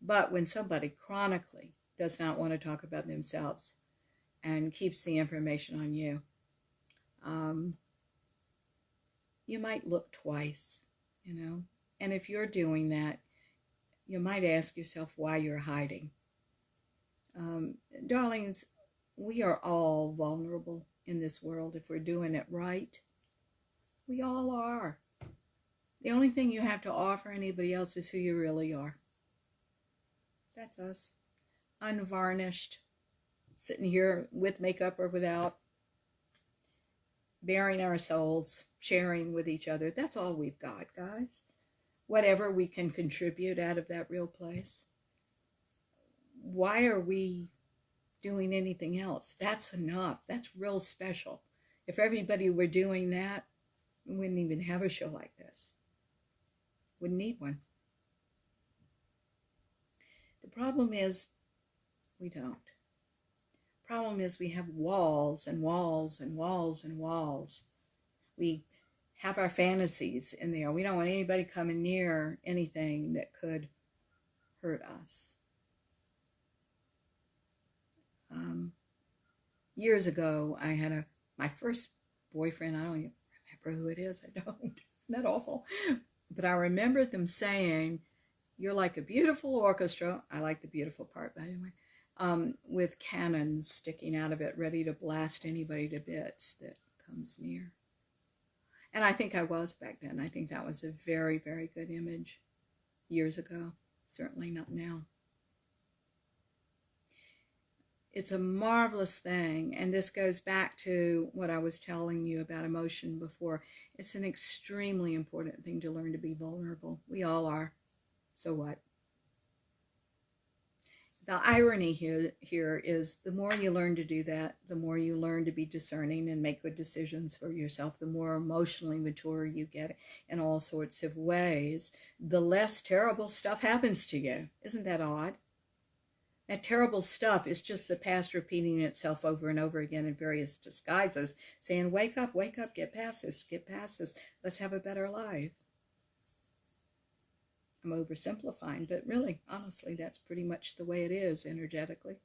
But when somebody chronically does not want to talk about themselves and keeps the information on you, you might look twice, And if you're doing that, you might ask yourself why you're hiding. Darlings, we are all vulnerable in this world if we're doing it right. We all are. The only thing you have to offer anybody else is who you really are. That's us. Unvarnished. Sitting here with makeup or without. Bearing our souls. Sharing with each other. That's all we've got, guys. Whatever we can contribute out of that real place. Why are we doing anything else? That's enough. That's real special. If everybody were doing that, we wouldn't even have a show like this. Wouldn't need one. The problem is we don't. Problem is we have walls and walls and walls and walls. We have our fantasies in there. We don't want anybody coming near anything that could hurt us. Years ago, I had my first boyfriend. I don't even remember who it is. I don't. Isn't that awful? But I remember them saying, "You're like a beautiful orchestra." I like the beautiful part, by the way. With cannons sticking out of it, ready to blast anybody to bits that comes near. And I think I was back then. I think that was a very, very good image years ago. Certainly not now. It's a marvelous thing, and this goes back to what I was telling you about emotion before. It's an extremely important thing to learn to be vulnerable. We all are. So what? The irony here is the more you learn to do that, the more you learn to be discerning and make good decisions for yourself, the more emotionally mature you get in all sorts of ways, the less terrible stuff happens to you. Isn't that odd? That terrible stuff is just the past repeating itself over and over again in various disguises, saying, wake up, get past this, let's have a better life. I'm oversimplifying, but really, honestly, that's pretty much the way it is energetically.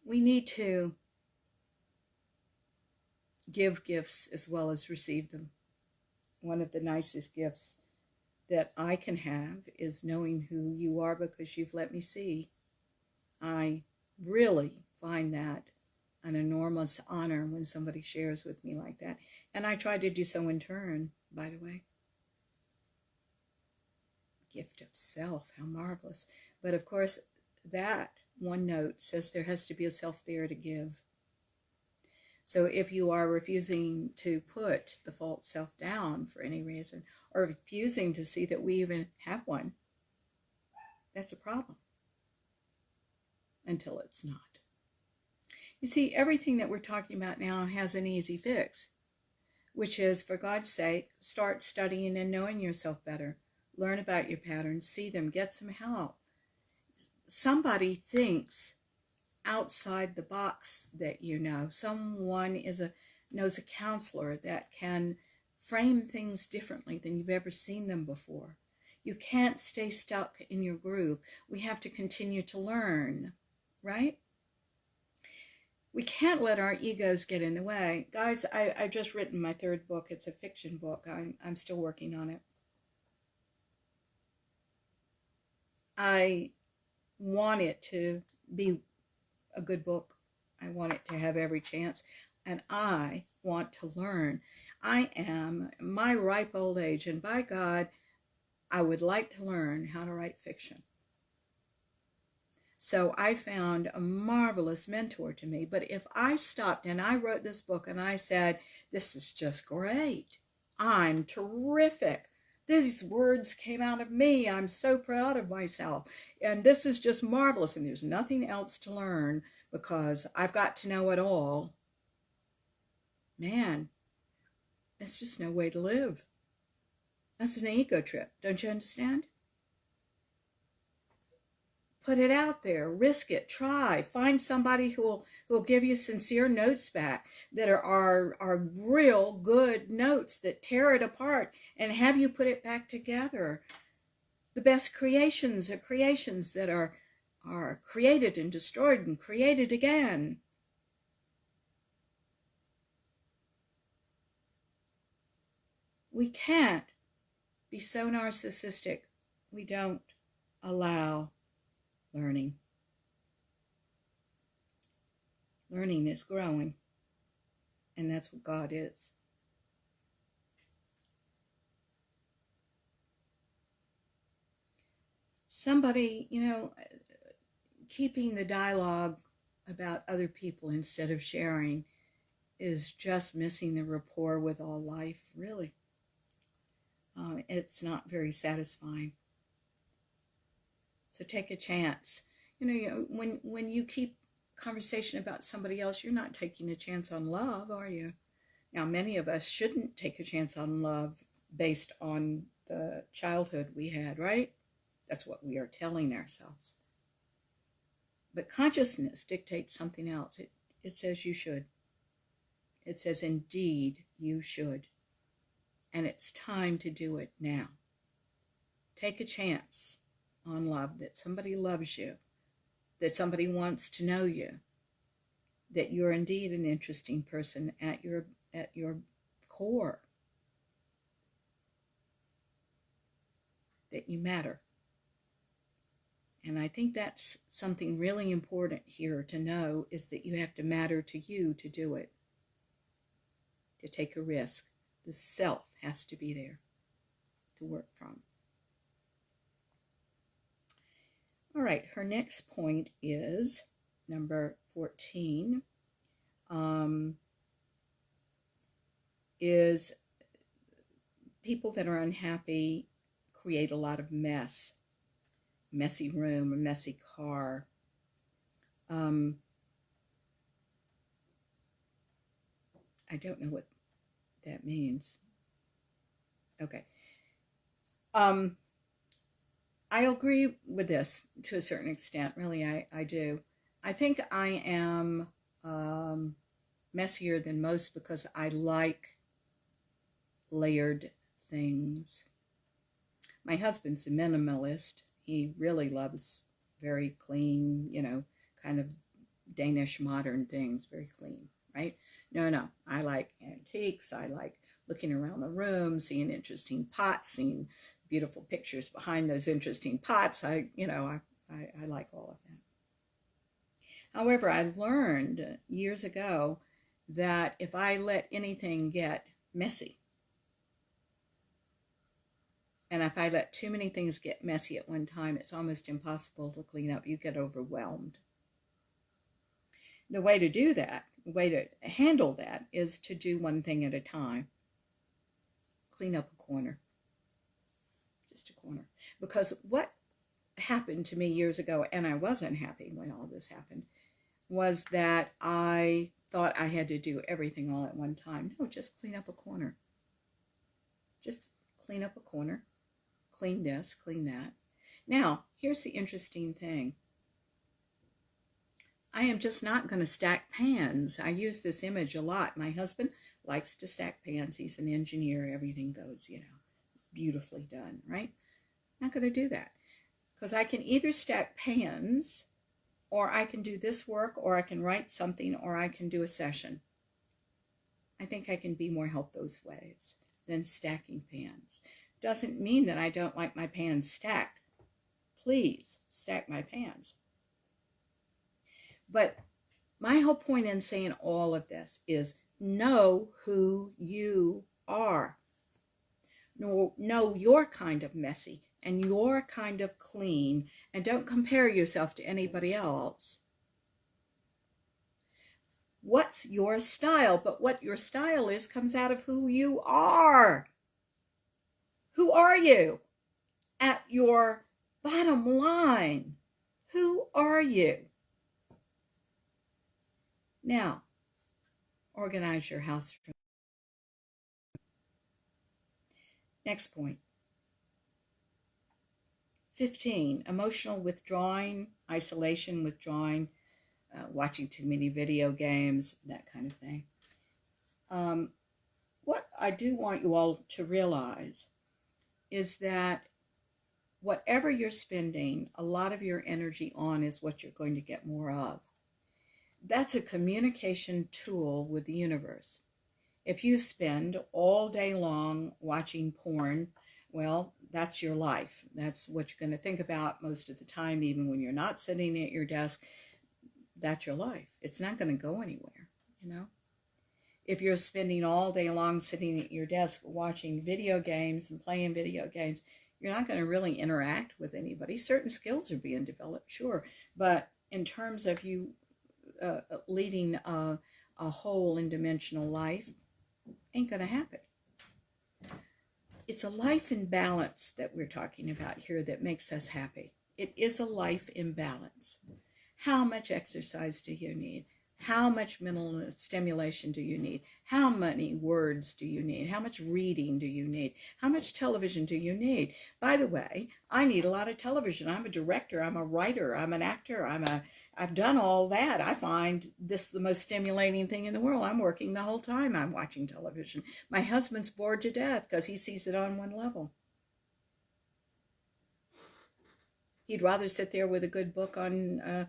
We need to give gifts as well as receive them. One of the nicest gifts that I can have is knowing who you are because you've let me see. I really find that an enormous honor when somebody shares with me like that. And I try to do so in turn, by the way. Gift of self, how marvelous. But of course, that one note says there has to be a self there to give. So if you are refusing to put the false self down for any reason, or refusing to see that we even have one, that's a problem. Until it's not. You see, everything that we're talking about now has an easy fix, which is, for God's sake, start studying and knowing yourself better. Learn about your patterns, see them, get some help. Somebody thinks outside the box that you know. Someone knows a counselor that can frame things differently than you've ever seen them before. You can't stay stuck in your groove. We have to continue to learn, right? We can't let our egos get in the way. Guys, I've just written my third book. It's a fiction book. I'm still working on it. I want it to be a good book. I want it to have every chance. And I want to learn. I am my ripe old age, and by God, I would like to learn how to write fiction. So I found a marvelous mentor to me. But if I stopped and I wrote this book and I said, this is just great, I'm terrific, these words came out of me, I'm so proud of myself, and this is just marvelous, and there's nothing else to learn because I've got to know it all, man, that's just no way to live. That's an ego trip. Don't you understand? Put it out there, risk it, try, find somebody who will give you sincere notes back that are real good notes that tear it apart and have you put it back together. The best creations are creations that are created and destroyed and created again. We can't be so narcissistic we don't allow learning. Learning is growing, and that's what God is. Somebody, keeping the dialogue about other people instead of sharing is just missing the rapport with all life, really. It's not very satisfying. So take a chance. When you keep conversation about somebody else, you're not taking a chance on love, are you? Now, many of us shouldn't take a chance on love based on the childhood we had, right? That's what we are telling ourselves. But consciousness dictates something else. It says you should. It says, indeed, you should. And it's time to do it now. Take a chance on love, that somebody loves you, that somebody wants to know you, that you're indeed an interesting person at your core, that you matter. And I think that's something really important here to know, is that you have to matter to you to do it, to take a risk. The self has to be there to work from. All right, her next point is number 14, is people that are unhappy create a lot of mess. Messy room, a messy car. I don't know what that means. Okay. I agree with this to a certain extent. Really, I do. I think I am messier than most because I like layered things. My husband's a minimalist. He really loves very clean, kind of Danish modern things, very clean, right? No, I like antiques. I like looking around the room, seeing interesting pots, seeing beautiful pictures behind those interesting pots. I like all of that. However, I learned years ago that if I let anything get messy, and if I let too many things get messy at one time, it's almost impossible to clean up. You get overwhelmed. The way to do that, the way to handle that, is to do one thing at a time. Clean up a corner. Just a corner. Because what happened to me years ago, and I wasn't happy when all this happened, was that I thought I had to do everything all at one time. No, just clean up a corner. Just clean up a corner. Clean this, clean that. Now, here's the interesting thing. I am just not going to stack pans. I use this image a lot. My husband likes to stack pans. He's an engineer. Everything goes, it's beautifully done, right? Not going to do that. Because I can either stack pans, or I can do this work, or I can write something, or I can do a session. I think I can be more help those ways than stacking pans. Doesn't mean that I don't like my pans stacked. Please stack my pans. But my whole point in saying all of this is know who you are. Know your kind of messy and your kind of clean, and don't compare yourself to anybody else. What's your style? But what your style is comes out of who you are. Who are you? At your bottom line, who are you? Now, organize your house. Next point. 15, emotional withdrawing, isolation, withdrawing, watching too many video games, that kind of thing. What I do want you all to realize is that whatever you're spending a lot of your energy on is what you're going to get more of. That's a communication tool with the universe. If you spend all day long watching porn, well, that's your life. That's what you're going to think about most of the time, even when you're not sitting at your desk. That's your life. It's not going to go anywhere, If you're spending all day long sitting at your desk watching video games and playing video games, you're not going to really interact with anybody. Certain skills are being developed, sure, but in terms of you leading a whole and dimensional life, ain't going to happen. It's a life in balance that we're talking about here that makes us happy. It is a life in balance. How much exercise do you need? How much mental stimulation do you need? How many words do you need? How much reading do you need? How much television do you need? By the way, I need a lot of television. I'm a director, I'm a writer, I'm an actor, I've done all that. I find this the most stimulating thing in the world. I'm working the whole time I'm watching television. My husband's bored to death because he sees it on one level. He'd rather sit there with a good book on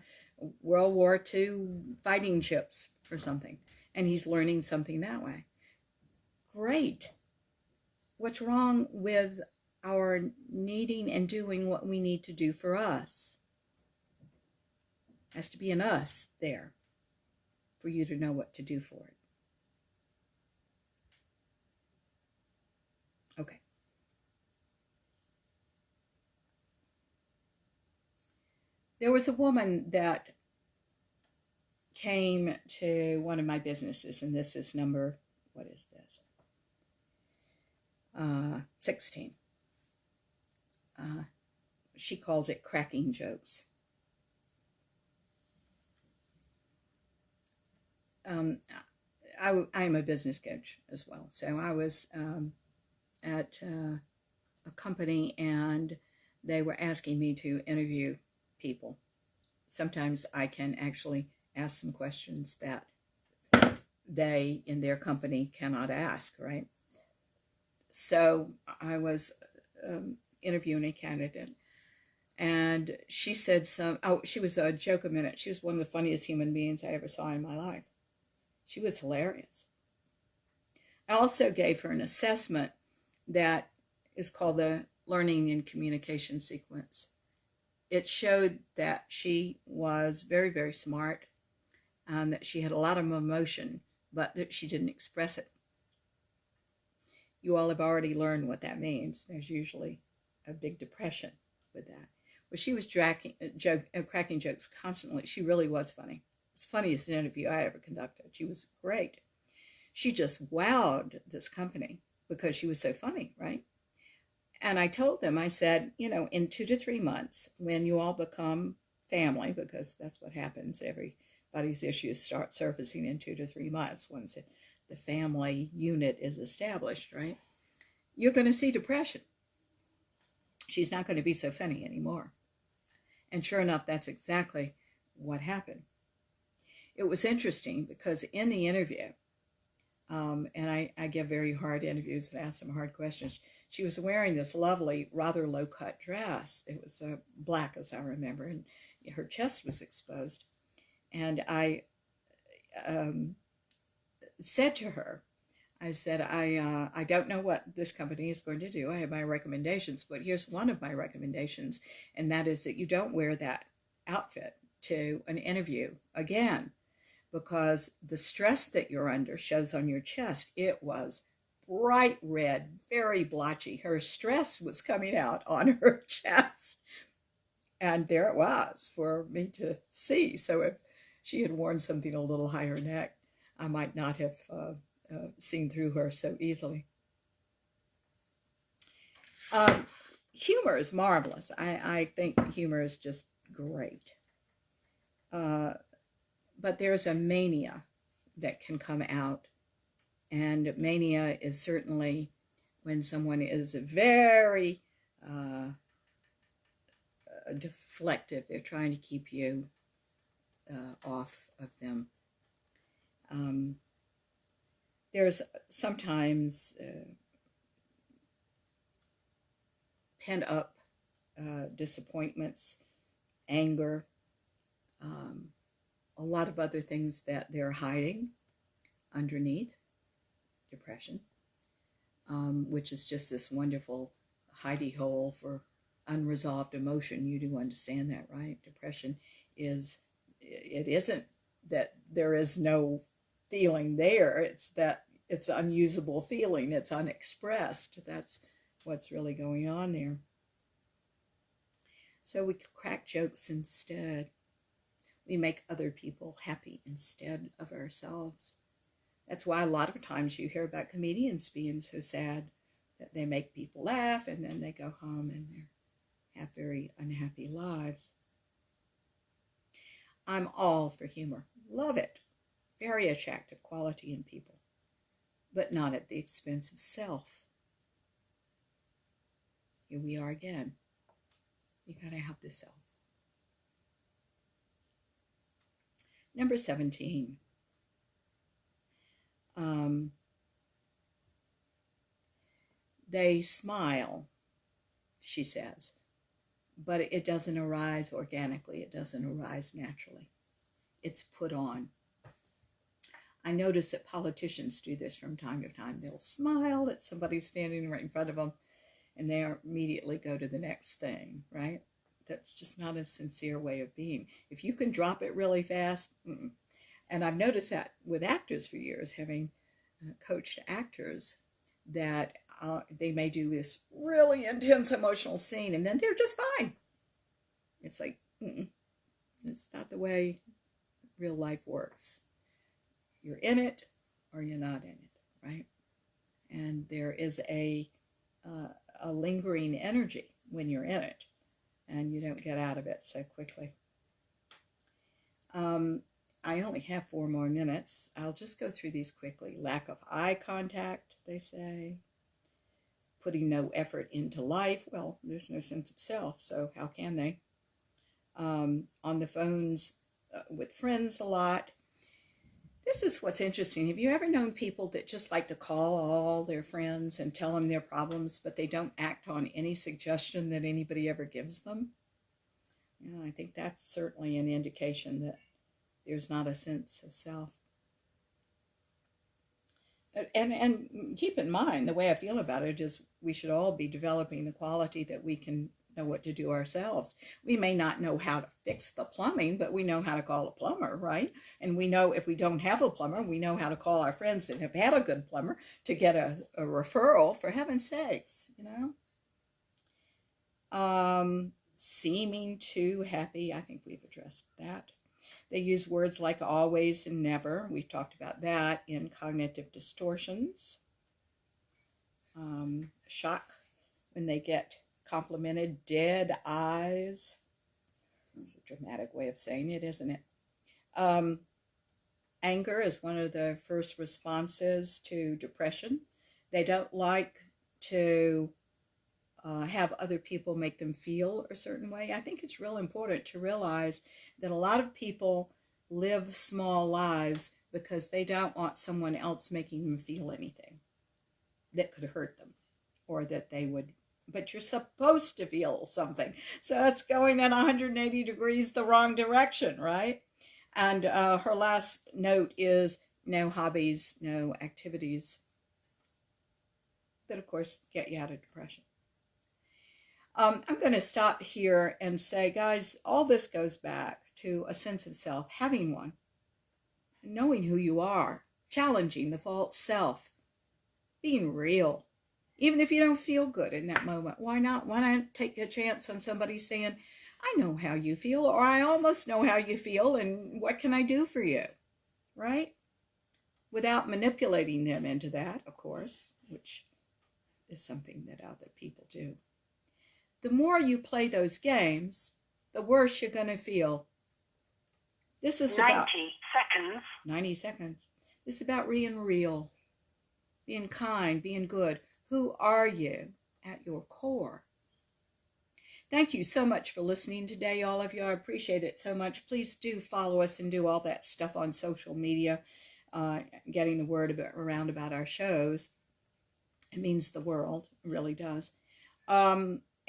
World War II fighting ships or something, and he's learning something that way. Great. What's wrong with our needing and doing what we need to do for us? Has to be an us there for you to know what to do for it. Okay. There was a woman that came to one of my businesses, and this is number, what is this? 16. She calls it cracking jokes. I am a business coach as well. So I was at a company, and they were asking me to interview people. Sometimes I can actually ask some questions that they in their company cannot ask, right? So I was interviewing a candidate, and she said she was a joke a minute. She was one of the funniest human beings I ever saw in my life. She was hilarious. I also gave her an assessment that is called the Learning and Communication Sequence. It showed that she was very, very smart, and that she had a lot of emotion, but that she didn't express it. You all have already learned what that means. There's usually a big depression with that. Well, she was cracking jokes constantly. She really was funny. It's the funniest interview I ever conducted. She was great. She just wowed this company because she was so funny, right? And I told them, I said, in 2 to 3 months, when you all become family, because that's what happens, everybody's issues start surfacing in 2 to 3 months once the family unit is established, right? You're going to see depression. She's not going to be so funny anymore. And sure enough, that's exactly what happened. It was interesting because in the interview, and I give very hard interviews and ask some hard questions. She was wearing this lovely, rather low-cut dress. It was black, as I remember, and her chest was exposed. And I said to her, I said, I don't know what this company is going to do. I have my recommendations, but here's one of my recommendations, and that is that you don't wear that outfit to an interview again, because the stress that you're under shows on your chest. It was bright red, very blotchy. Her stress was coming out on her chest. And there it was for me to see. So if she had worn something a little higher neck, I might not have seen through her so easily. Humor is marvelous. I think humor is just great. But there's a mania that can come out. And mania is certainly when someone is very deflective. They're trying to keep you off of them. There's sometimes pent up disappointments, anger, a lot of other things that they're hiding underneath depression, which is just this wonderful hidey hole for unresolved emotion. You do understand that, right? Depression it isn't that there is no feeling there. It's that it's unusable feeling. It's unexpressed. That's what's really going on there. So we crack jokes instead. We make other people happy instead of ourselves. That's why a lot of times you hear about comedians being so sad that they make people laugh and then they go home and they have very unhappy lives. I'm all for humor. Love it. very attractive quality in people, but not at the expense of self. Here we are again. You got to have the self. Number 17. They smile, she says, but it doesn't arise organically. It doesn't arise naturally. It's put on. I notice that politicians do this from time to time. They'll smile at somebody standing right in front of them, and they immediately go to the next thing, right? That's just not a sincere way of being. If you can drop it really fast, and I've noticed that with actors for years, having coached actors, that they may do this really intense emotional scene, and then they're just fine. It's like, it's not the way real life works. You're in it or you're not in it, right? And there is a lingering energy when you're in it, and you don't get out of it so quickly. I only have 4 more minutes. I'll just go through these quickly. Lack of eye contact, they say. Putting no effort into life. Well, there's no sense of self, so how can they? On the phones with friends a lot. This is what's interesting. Have you ever known people that just like to call all their friends and tell them their problems, but they don't act on any suggestion that anybody ever gives them? I think that's certainly an indication that there's not a sense of self. And keep in mind, the way I feel about it is we should all be developing the quality that we can know what to do ourselves. We may not know how to fix the plumbing, but we know how to call a plumber, right? And we know if we don't have a plumber, we know how to call our friends that have had a good plumber to get a referral, for heaven's sakes, Seeming too happy, I think we've addressed that. They use words like always and never. We've talked about that in cognitive distortions. Shock when they get complimented. Dead eyes. That's a dramatic way of saying it, isn't it? Anger is one of the first responses to depression. They don't like to have other people make them feel a certain way. I think it's real important to realize that a lot of people live small lives because they don't want someone else making them feel anything that could hurt them or that they would. But you're supposed to feel something. So that's going in 180 degrees the wrong direction, right? And her last note is no hobbies, no activities that, of course, get you out of depression. I'm going to stop here and say, guys, all this goes back to a sense of self, having one, knowing who you are, challenging the false self, being real. Even if you don't feel good in that moment, why not? Why not take a chance on somebody saying, I know how you feel, or I almost know how you feel, and what can I do for you, right? Without manipulating them into that, of course, which is something that other people do. The more you play those games, the worse you're going to feel. This is 90 about seconds. 90 seconds. This is about being real, being kind, being good. Who are you at your core? Thank you so much for listening today, all of you. I appreciate it so much. Please do follow us and do all that stuff on social media, getting the word around about our shows. It means the world. It really does.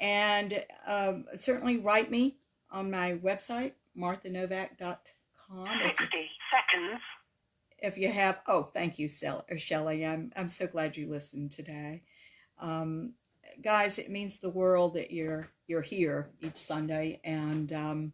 And certainly write me on my website, marthanovak.com. 60 seconds. If you have, thank you, Shelley. I'm so glad you listened today. Guys, it means the world that you're here each Sunday, and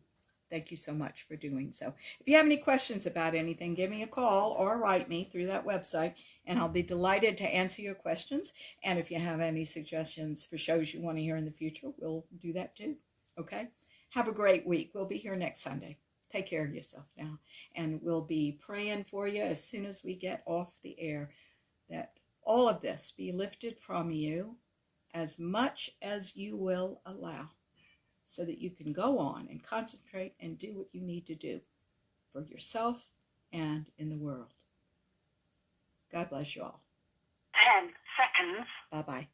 thank you so much for doing so. If you have any questions about anything, give me a call or write me through that website, and I'll be delighted to answer your questions. And if you have any suggestions for shows you want to hear in the future, we'll do that too. Okay? Have a great week. We'll be here next Sunday. Take care of yourself now. And we'll be praying for you as soon as we get off the air, that all of this be lifted from you as much as you will allow, so that you can go on and concentrate and do what you need to do for yourself and in the world. God bless you all. 10 seconds. Bye-bye.